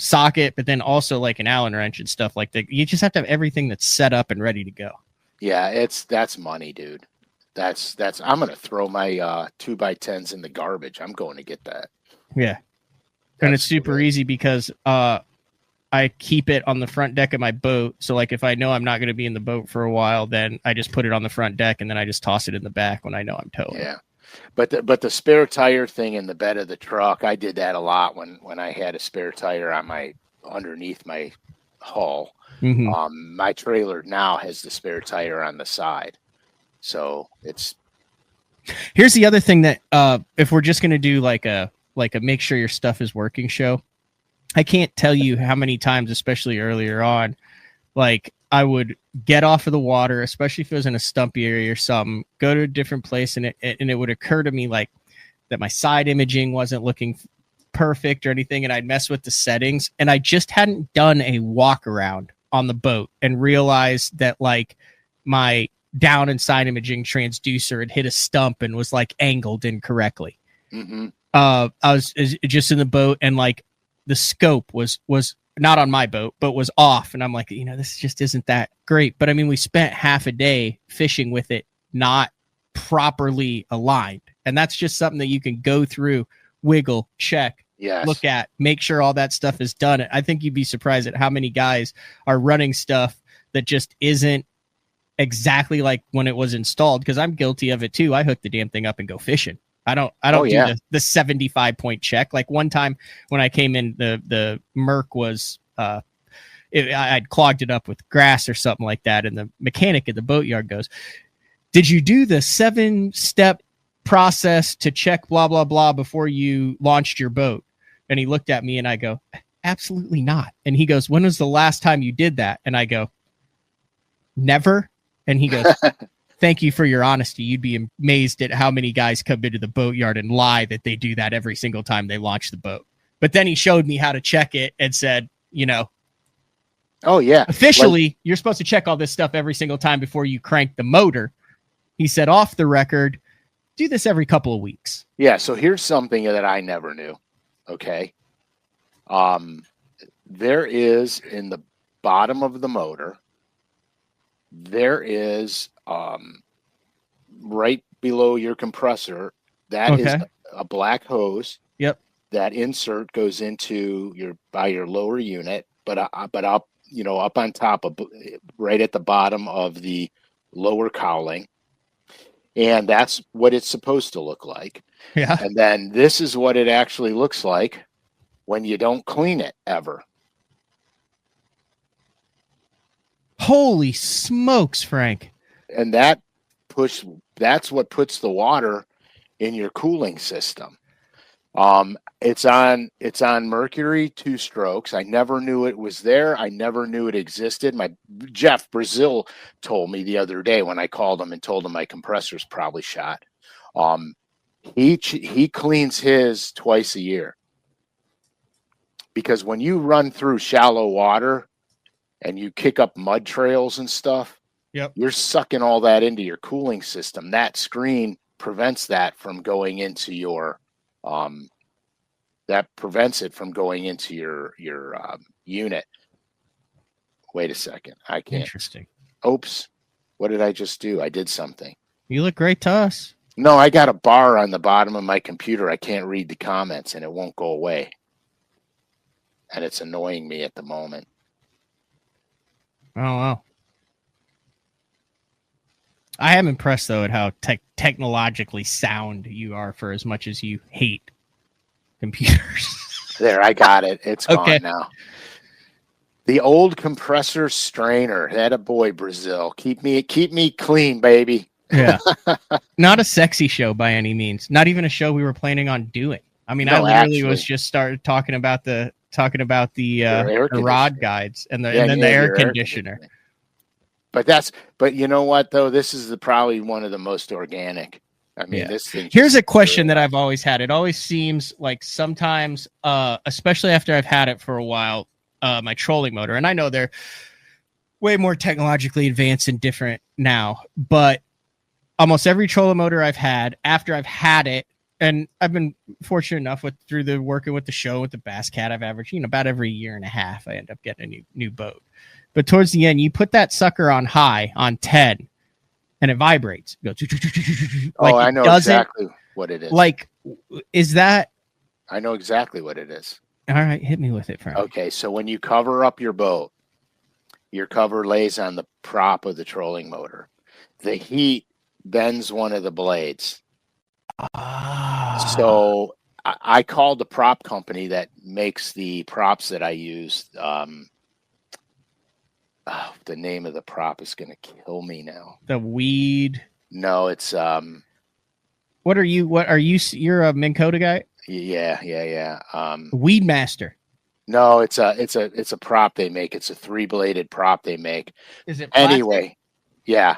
socket, but then also like an Allen wrench and stuff like that. You just have to have everything that's set up and ready to go. Yeah, that's money, dude. That's I'm gonna throw my 2x10s in the garbage. I'm going to get that. Yeah. And it's super easy because I keep it on the front deck of my boat. So like if I know I'm not going to be in the boat for a while, then I just put it on the front deck and then I just toss it in the back when I know I'm towing. Yeah. But the spare tire thing in the bed of the truck, I did that a lot when I had a spare tire on underneath my hull. Mm-hmm. My trailer now has the spare tire on the side. So here's the other thing that if we're just going to do like a make sure your stuff is working show, I can't tell you how many times, especially earlier on, like I would get off of the water, especially if it was in a stumpy area or something, go to a different place, and it would occur to me like that my side imaging wasn't looking perfect or anything, and I'd mess with the settings, and I just hadn't done a walk around on the boat and realized that like my down and side imaging transducer had hit a stump and was like angled incorrectly. Mm-hmm. I was just in the boat and like the scope was not on my boat, but was off. And I'm like, this just isn't that great. But I mean, we spent half a day fishing with it not properly aligned. And that's just something that you can go through, wiggle, check, look at, make sure all that stuff is done. I think you'd be surprised at how many guys are running stuff that just isn't exactly like when it was installed. Because I'm guilty of it too. I hook the damn thing up and go fishing. I don't do the 75 point check. Like one time when I came in, the Merc was I'd clogged it up with grass or something like that, and the mechanic at the boatyard goes, "Did you do the 7-step process to check blah blah blah before you launched your boat?" And he looked at me and I go, "Absolutely not." And he goes, "When was the last time you did that?" And I go, "Never." And he goes, "Thank you for your honesty. You'd be amazed at how many guys come into the boatyard and lie that they do that every single time they launch the boat." But then he showed me how to check it and said, "Oh yeah, officially, you're supposed to check all this stuff every single time before you crank the motor." He said, "Off the record, do this every couple of weeks." Yeah. So here's something that I never knew. Okay. There is in the bottom of the motor, there is right below your compressor, that is a black hose. Yep. That insert goes into your lower unit, but up on top of right at the bottom of the lower cowling. And that's what it's supposed to look like. Yeah. And then this is what it actually looks like when you don't clean it ever. Holy smokes, Frank. And that's what puts the water in your cooling system. It's on Mercury 2-strokes. I never knew it was there. I never knew it existed. My Jeff Brazil told me the other day when I called him and told him my compressor's probably shot. He cleans his twice a year, because when you run through shallow water and you kick up mud trails and stuff, yep, you're sucking all that into your cooling system. That screen prevents that from going into your that prevents it from going into your unit. Wait a second. I can't. Interesting. Oops. What did I just do? I did something. You look great to us. No, I got a bar on the bottom of my computer. I can't read the comments and it won't go away. And it's annoying me at the moment. Oh, wow. I am impressed, though, at how technologically sound you are for as much as you hate computers. There, I got it. It's Okay. gone now. The old compressor strainer. That a boy, Brazil. Keep me clean, baby. Yeah. Not a sexy show by any means. Not even a show we were planning on doing. I mean, No, I literally actually. was just started talking about the air rod guides and the air conditioner. But you know what though? This is probably one of the most organic. I mean, this thing. Here's a question that I've always had. It always seems like sometimes, especially after I've had it for a while, my trolling motor, and I know they're way more technologically advanced and different now, but almost every trolling motor I've had, after I've had it, and I've been fortunate enough through the working with the show with the Bass Cat, I've averaged, about every year and a half, I end up getting a new boat. But towards the end, you put that sucker on high on 10 and it vibrates. It goes, like I know exactly what it is. Like, is that? I know exactly what it is. All right, hit me with it, friend. Okay, so when you cover up your boat, your cover lays on the prop of the trolling motor. The heat bends one of the blades. So I called the prop company that makes the props that I use. The name of the prop is going to kill me now. The weed. No, it's What are you? You're a Minn Kota guy? Yeah. Weed Master. No, it's a prop they make. It's a 3-bladed prop they make. Is it plastic? Anyway? Yeah.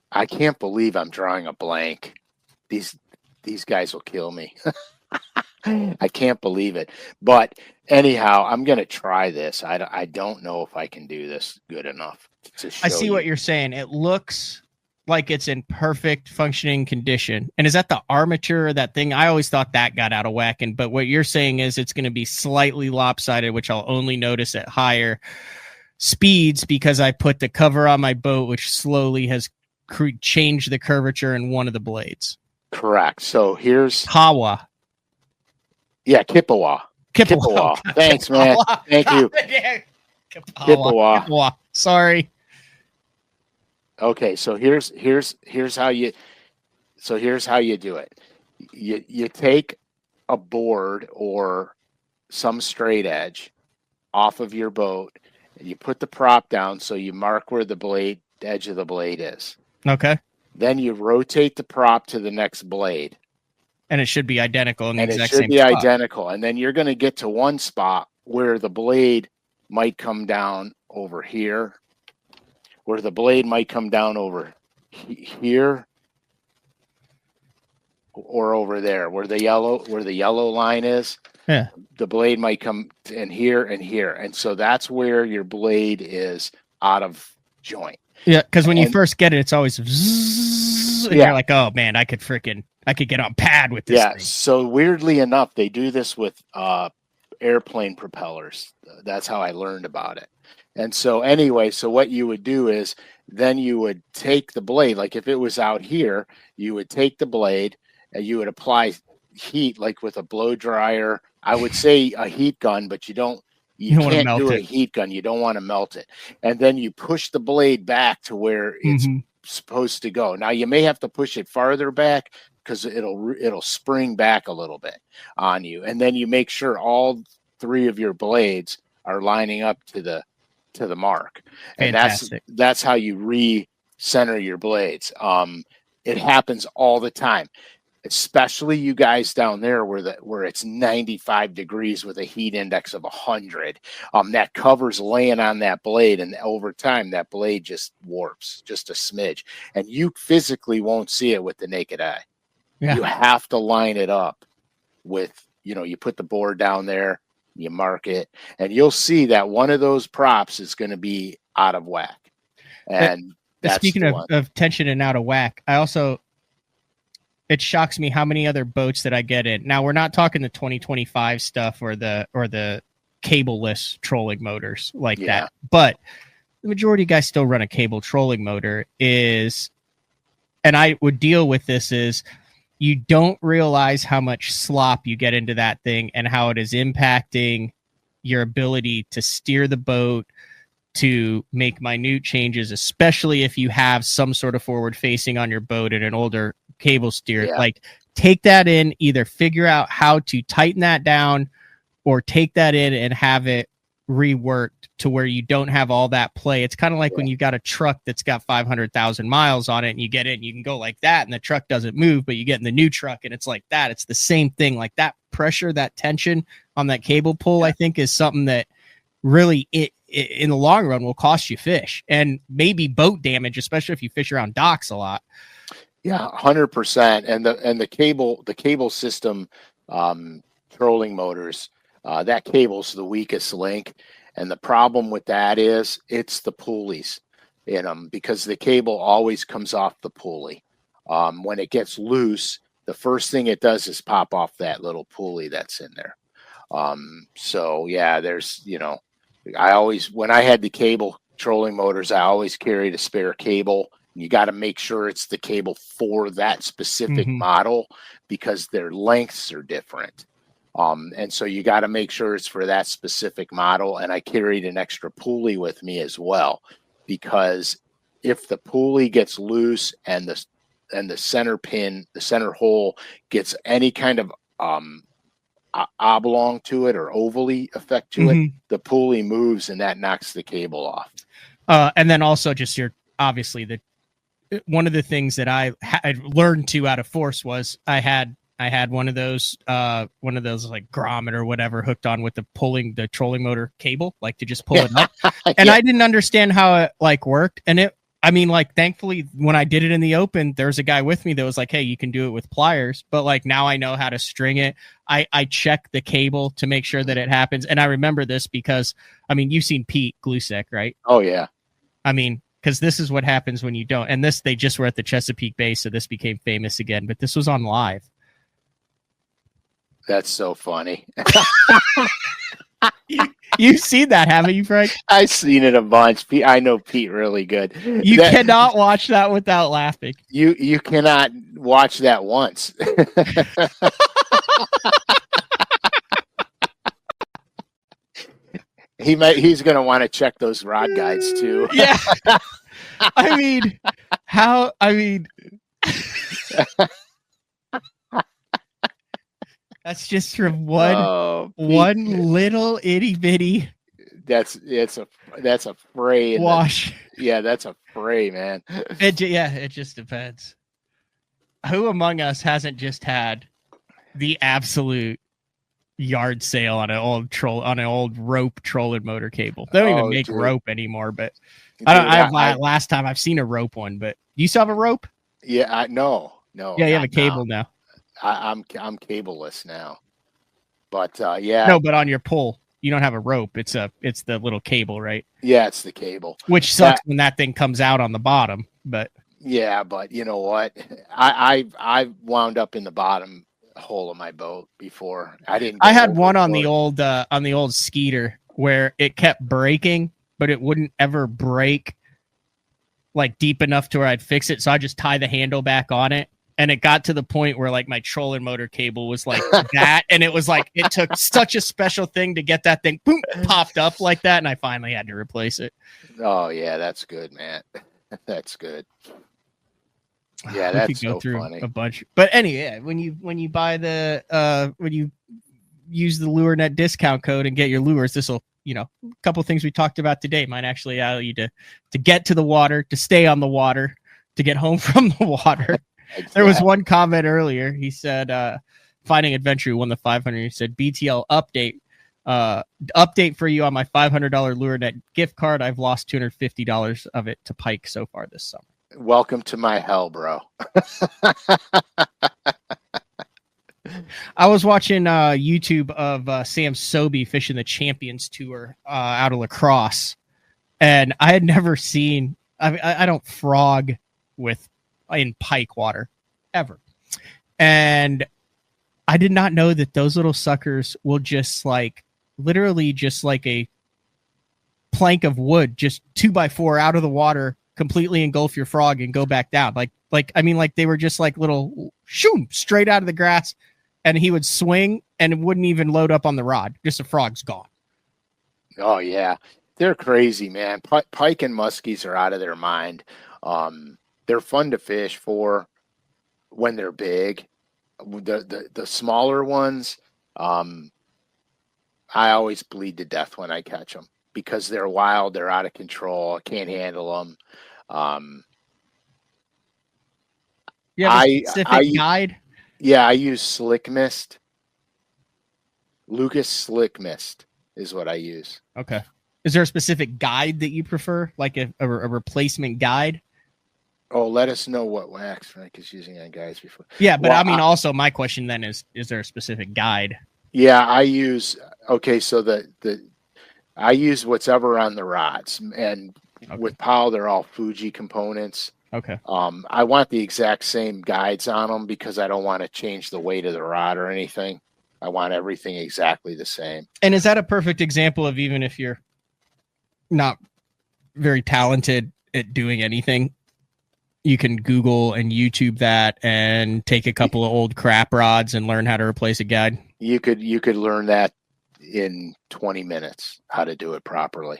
I can't believe I'm drawing a blank. These guys will kill me. I can't believe it. But anyhow, I'm going to try this. I don't know if I can do this good enough to show I see what you're saying. It looks like it's in perfect functioning condition. And is that the armature or that thing? I always thought that got out of whack. But what you're saying is it's going to be slightly lopsided, which I'll only notice at higher speeds because I put the cover on my boat, which slowly has changed the curvature in one of the blades. Correct. So here's Hawa. Yeah, Kippawa. Kippawa. Thanks, man. Thank you. Kippawa. Sorry. Okay, so here's how you do it. You take a board or some straight edge off of your boat and you put the prop down so you mark where the edge of the blade is. Okay. Then you rotate the prop to the next blade. And it should be identical in the exact same spot. It should be identical. And then you're going to get to one spot where the blade might come down over here, where the blade might come down over here, or over there, where the yellow line is. Yeah. The blade might come in here and here. And so that's where your blade is out of joint. Yeah, because when you first get it, it's always and you're like, oh man, I could get on pad with this thing. So weirdly enough, they do this with airplane propellers. That's how I learned about it. And so anyway, so what you would do is then you would take the blade, like if it was out here, you would take the blade and you would apply heat like with a blow dryer. I would say a heat gun, but you can't do a heat gun. You don't want to melt it. And then you push the blade back to where it's supposed to go. Now you may have to push it farther back because it'll spring back a little bit on you. And then you make sure all 3 of your blades are lining up to the mark. And that's how you recenter your blades. It happens all the time. especially you guys down there where it's 95 degrees with a heat index of 100. That cover's laying on that blade, and over time that blade just warps just a smidge, and you physically won't see it with the naked eye. Yeah. You have to line it up with, you put the board down there, you mark it, and you'll see that one of those props is going to be out of whack. And speaking of tension and out of whack, it shocks me how many other boats that I get in. Now, we're not talking the 2025 stuff or the cableless trolling motors like that, but the majority of guys still run a cable trolling motor and I would deal with this is you don't realize how much slop you get into that thing and how it is impacting your ability to steer the boat, to make minute changes, especially if you have some sort of forward facing on your boat and an older cable steer. Like, take that in, either figure out how to tighten that down or take that in and have it reworked to where you don't have all that play. It's kind of like when you got a truck that's got 500,000 miles on it and you get in, you can go like that and the truck doesn't move, but you get in the new truck and it's like that. It's the same thing. Like, that pressure, that tension on that cable pull, I think is something that really in the long run will cost you fish and maybe boat damage, especially if you fish around docks a lot. Yeah, 100%. And the cable system, trolling motors, that cable's the weakest link. And the problem with that is it's the pulleys in them, because the cable always comes off the pulley. When it gets loose, the first thing it does is pop off that little pulley that's in there. So yeah, there's, when I had the cable trolling motors, I always carried a spare cable. You got to make sure it's the cable for that specific model, because their lengths are different. And so you got to make sure it's for that specific model. And I carried an extra pulley with me as well, because if the pulley gets loose and the center pin, the center hole gets any kind of oblong to it or ovally effect to it, the pulley moves and that knocks the cable off. And then also just obviously one of the things that I had learned to out of force was I had one of those like grommet or whatever hooked on with the trolling motor cable, like to just pull it up. And I didn't understand how it like worked. And thankfully when I did it in the open, there was a guy with me that was like, hey, you can do it with pliers, but like now I know how to string it. I check the cable to make sure that it happens. And I remember this because you've seen Pete Glusek, right? Oh yeah. Because this is what happens when you don't. And they just were at the Chesapeake Bay, so this became famous again. But this was on live. That's so funny. You've seen that, haven't you, Frank? I've seen it a bunch. I know Pete really good. You cannot watch that without laughing. You cannot watch that once. He's going to want to check those rod guides too. Yeah. That's just from one little itty bitty. That's a fray. Wash. That's a fray, man. It just depends. Who among us hasn't just had the absolute yard sale on an old rope trolling motor cable? They don't even make rope anymore, but last time I've seen a rope one, but do you still have a rope? Yeah, no. Yeah, you have a cable now. I'm cableless now, but yeah. No, but on your pole, you don't have a rope. It's the little cable, right? Yeah, it's the cable. Which sucks when that thing comes out on the bottom, but yeah, but you know what? I wound up in the bottom hole of my boat before. I had one on the old Skeeter where it kept breaking, but it wouldn't ever break like deep enough to where I'd fix it. So I just tie the handle back on it. And it got to the point where like my trolling motor cable was like that. And it was like, it took such a special thing to get that thing boom, popped up like that. And I finally had to replace it. Oh yeah. That's good, man. That's good. Yeah. That's so funny. A bunch, but anyway, when you buy when you use the lure net discount code and get your lures, this will, a couple of things we talked about today might actually allow you to get to the water, to stay on the water, to get home from the water. Exactly. There was one comment earlier. He said, Finding Adventure won the 500. He said, BTL update for you on my $500 LureNet gift card. I've lost $250 of it to Pike so far this summer. Welcome to my hell, bro. I was watching YouTube of Sam Sobey fishing the Champions Tour out of La Crosse, and I had never seen. I don't frog in pike water ever, and I did not know that those little suckers will just literally just like a plank of wood, just 2x4 out of the water, completely engulf your frog and go back down. Like they were just like little shoom straight out of the grass, and he would swing and it wouldn't even load up on the rod. Just a frog's gone. Oh yeah, they're crazy, man. Pike and muskies are out of their mind. They're fun to fish for when they're big. The smaller ones, I always bleed to death when I catch them because they're wild, they're out of control. I can't handle them. You have a specific guide? Yeah, I use Slick Mist. Lucas Slick Mist is what I use. Okay. Is there a specific guide that you prefer, like a replacement guide? Oh, let us know what wax Frank is using on guys before. Yeah, but well, also my question then is there a specific guide? Yeah, I use so I use what's ever on the rods, and with Powell they're all Fuji components. Okay. I want the exact same guides on them because I don't want to change the weight of the rod or anything. I want everything exactly the same. And is that a perfect example of even if you're not very talented at doing anything, you can Google and YouTube that and take a couple of old crap rods and learn how to replace a guide? You could learn that in 20 minutes, how to do it properly.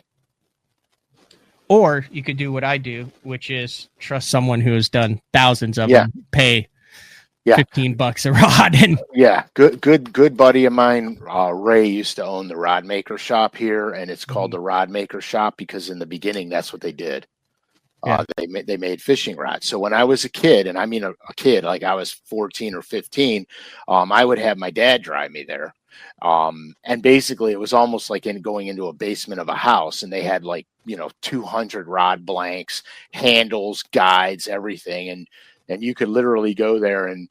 Or you could do what I do, which is trust someone who has done thousands of them, pay $15 a rod. And good buddy of mine, Ray, used to own the Rod Maker shop here, and it's called the Rod Maker shop because in the beginning that's what they did. They made fishing rods. So when I was a kid, and I mean a kid, like I was 14 or 15, I would have my dad drive me there. And basically it was almost like going into a basement of a house, and they had 200 rod blanks, handles, guides, everything. And you could literally go there and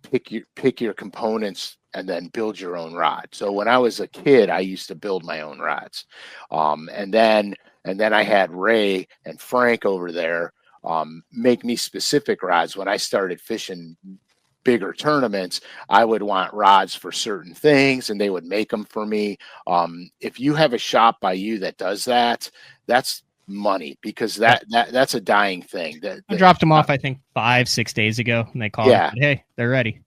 pick your components and then build your own rod. So when I was a kid, I used to build my own rods. And then I had Ray and Frank over there make me specific rods. When I started fishing bigger tournaments, I would want rods for certain things, and they would make them for me. If you have a shop by you that does that, that's money, because that's a dying thing. I dropped them off, I think 5-6 days ago, and they called and said, hey, they're ready.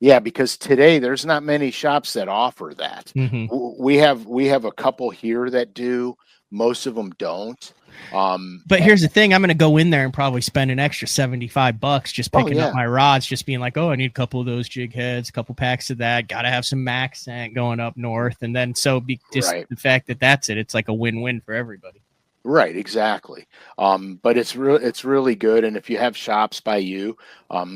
Yeah, because today there's not many shops that offer that. Mm-hmm. We have a couple here that do. Most of them don't. But here's the thing: I'm going to go in there and probably spend an extra $75 just picking up my rods, just being like, "Oh, I need a couple of those jig heads, a couple packs of that. Got to have some Maxent going up north." And then the fact that that's it, it's like a win-win for everybody. Right, exactly. But it's really good, and if you have shops by you,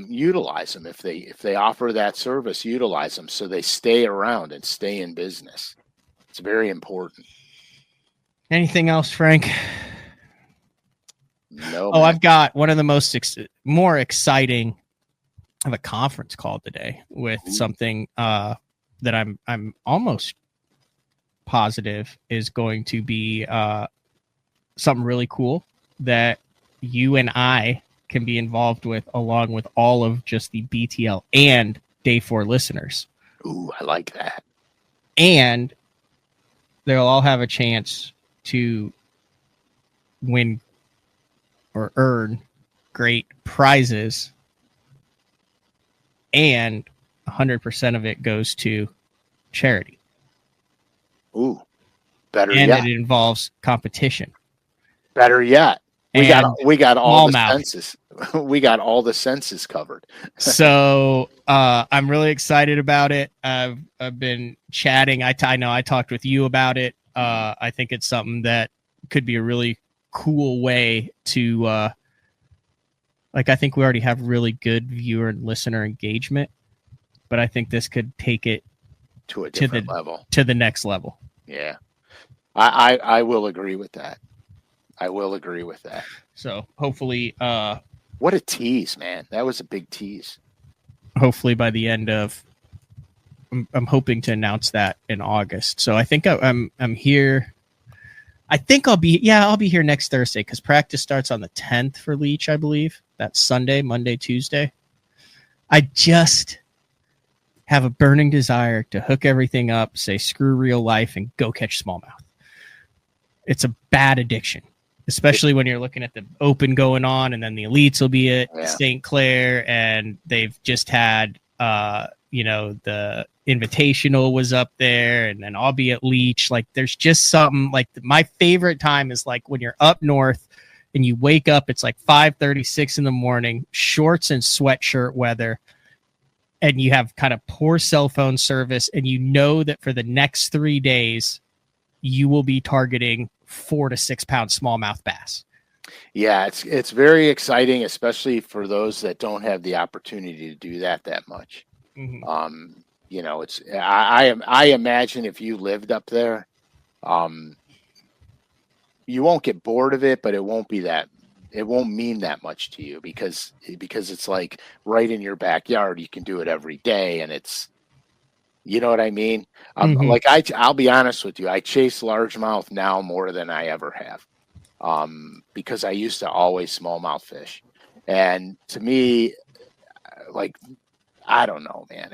utilize them. If they offer that service, utilize them so they stay around and stay in business. It's very important. Anything else, Frank? No. Oh, man. I've got one of the more exciting. I have a conference call today with something that I'm almost positive is going to be something really cool that you and I can be involved with, along with all of just the BTL and Day 4 listeners. Ooh, I like that. And they'll all have a chance to win or earn great prizes, and 100% of it goes to charity. Ooh, better and yet. It involves competition. Better yet. We got all the senses. We got all the senses covered. So I'm really excited about it. I've been chatting. I know I talked with you about it. I think it's something that could be a really cool way to Like, I think we already have really good viewer and listener engagement, but I think this could take it to a different level, to the next level. Yeah, I will agree with that. I will agree with that. So hopefully, what a tease, man! That was a big tease. Hopefully by the end of, I'm hoping to announce that in August. So I think I'm here. I think I'll be here next Thursday because practice starts on the 10th for Leech, I believe. That's Sunday, Monday, Tuesday. I just have a burning desire to hook everything up, say screw real life, and go catch smallmouth. It's a bad addiction, especially when you're looking at the Open going on, and then the elites will be at St. Clair, and they've just had, the Invitational was up there, and then I'll be at Leech. Like, there's just something like my favorite time is like when you're up north and you wake up, it's like 5:36 in the morning, shorts and sweatshirt weather, and you have kind of poor cell phone service, and you know that for the next 3 days you will be targeting 4 to 6 pound smallmouth bass. Yeah, it's very exciting, especially for those that don't have the opportunity to do that much. Mm-hmm. It's I imagine if you lived up there, you won't get bored of it, but it won't mean that much to you because it's like right in your backyard. You can do it every day, and it's, you know what I mean? Mm-hmm. Like I'll be honest with you, I chase largemouth now more than I ever have, because I used to always smallmouth fish, and to me, like, I don't know, man.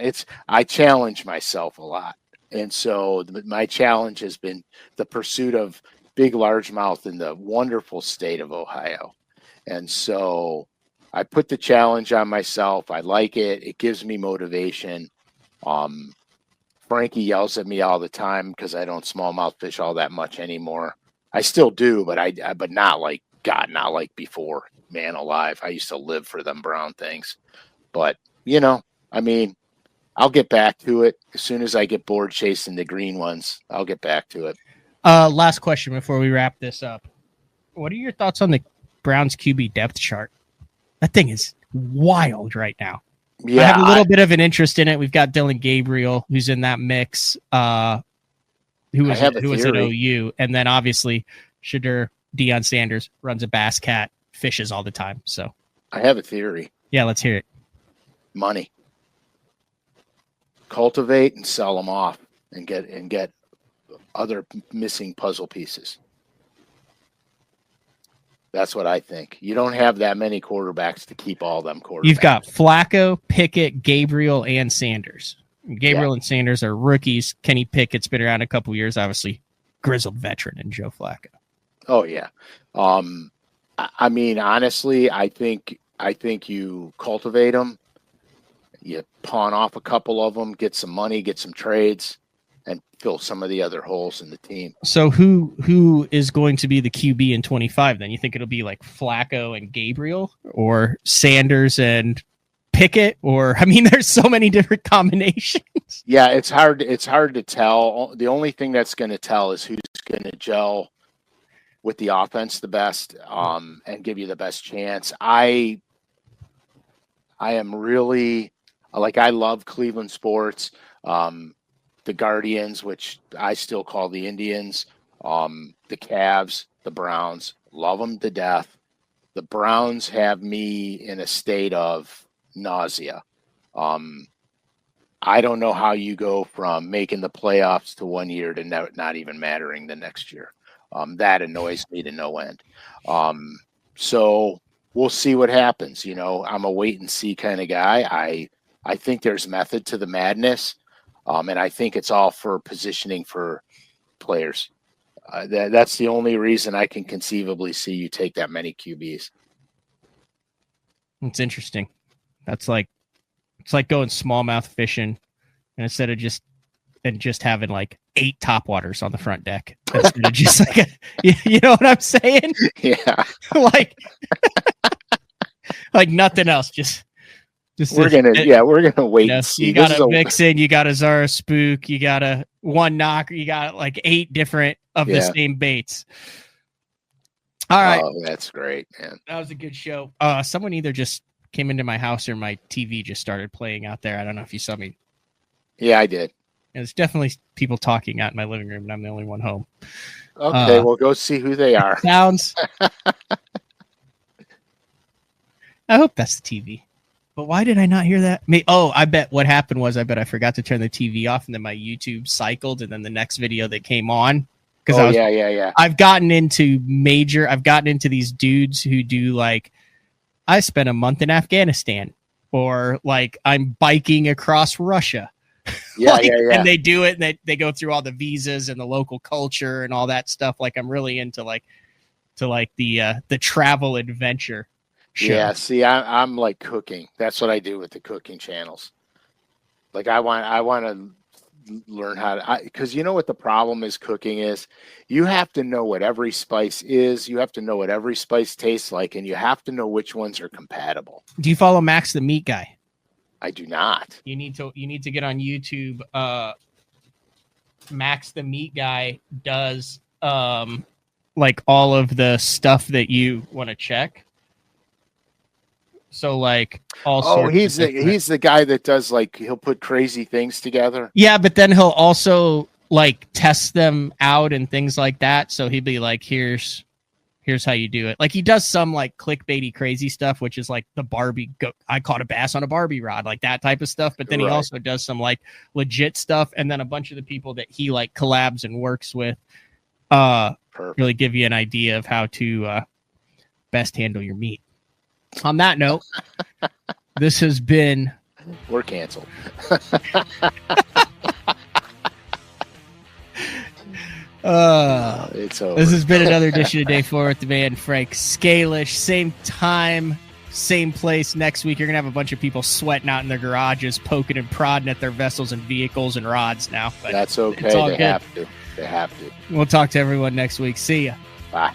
I challenge myself a lot, and so my challenge has been the pursuit of big largemouth in the wonderful state of Ohio. And so I put the challenge on myself. I like it. It gives me motivation. Frankie yells at me all the time because I don't smallmouth fish all that much anymore. I still do, but not like before. Man alive, I used to live for them brown things. But, I'll get back to it as soon as I get bored chasing the green ones. I'll get back to it. Last question before we wrap this up. What are your thoughts on the Browns QB depth chart? That thing is wild right now. Yeah, I have a little bit of an interest in it. We've got Dylan Gabriel, who's in that mix, who was at OU, and then obviously Shadur Deion Sanders runs a bass cat, fishes all the time. So I have a theory. Yeah, let's hear it. Money. Cultivate and sell them off, and get other missing puzzle pieces. That's what I think. You don't have that many quarterbacks to keep all them quarterbacks. You've got Flacco, Pickett, Gabriel, and Sanders. Gabriel and Sanders are rookies. Kenny Pickett's been around a couple years, obviously grizzled veteran in Joe Flacco. Oh yeah. I mean, honestly, I think you cultivate them, you pawn off a couple of them, get some money, get some trades, and fill some of the other holes in the team. So who is going to be the QB in 25 then? You think it'll be like Flacco and Gabriel, or Sanders and Pickett? Or, I mean, there's so many different combinations. Yeah, it's hard to tell. The only thing that's going to tell is who's going to gel with the offense the best, and give you the best chance. I am really, like, I love Cleveland sports. The Guardians, which I still call the Indians, the Cavs, the Browns, love them to death. The Browns have me in a state of nausea. I don't know how you go from making the playoffs to 1 year to not even mattering the next year. That annoys me to no end. So we'll see what happens. I'm a wait and see kind of guy. I think there's method to the madness. And I think it's all for positioning for players. That's the only reason I can conceivably see you take that many QBs. It's interesting. It's like going smallmouth fishing, and instead of just having like 8 topwaters on the front deck, instead of just like you know what I'm saying? Yeah. like nothing else. We're gonna wait. And see. You got a Vixen, you got a Zara Spook, you got a one knocker, you got like 8 different of the same baits. All right. Oh, that's great, man. That was a good show. Someone either just came into my house or my TV just started playing out there. I don't know if you saw me. Yeah, I did. There's definitely people talking out in my living room, and I'm the only one home. Okay, we'll go see who they are. Sounds. I hope that's the TV. But why did I not hear that? I bet what happened was I forgot to turn the TV off, and then my YouTube cycled, and then the next video that came on. Yeah. I've gotten into these dudes who do like, I spent a month in Afghanistan, or like I'm biking across Russia. Yeah, like, yeah. And they do it, and they go through all the visas and the local culture and all that stuff. Like I'm really into the travel adventure show. Yeah, see, I'm like cooking. That's what I do with the cooking channels. Like I want to learn how to, because you know what the problem is cooking is, you have to know what every spice is, you have to know what every spice tastes like, and you have to know which ones are compatible. Do you follow Max the Meat Guy? I do not. You need to get on YouTube. Max the Meat Guy does like all of the stuff that you want to check. So like he's the guy that does, like, he'll put crazy things together. Yeah, but then he'll also like test them out and things like that. So he'd be like, here's how you do it. Like he does some like clickbaity crazy stuff, which is like the Barbie. I caught a bass on a Barbie rod, like that type of stuff. But then he also does some like legit stuff, and then a bunch of the people that he like collabs and works with, really give you an idea of how to best handle your meat. On that note, this has been... We're canceled. It's over. This has been another edition of Day 4 with the man Frank Scalish. Same time, same place next week. You're going to have a bunch of people sweating out in their garages, poking and prodding at their vessels and vehicles and rods now. But that's okay. It's all They good. have to. We'll talk to everyone next week. See ya. Bye.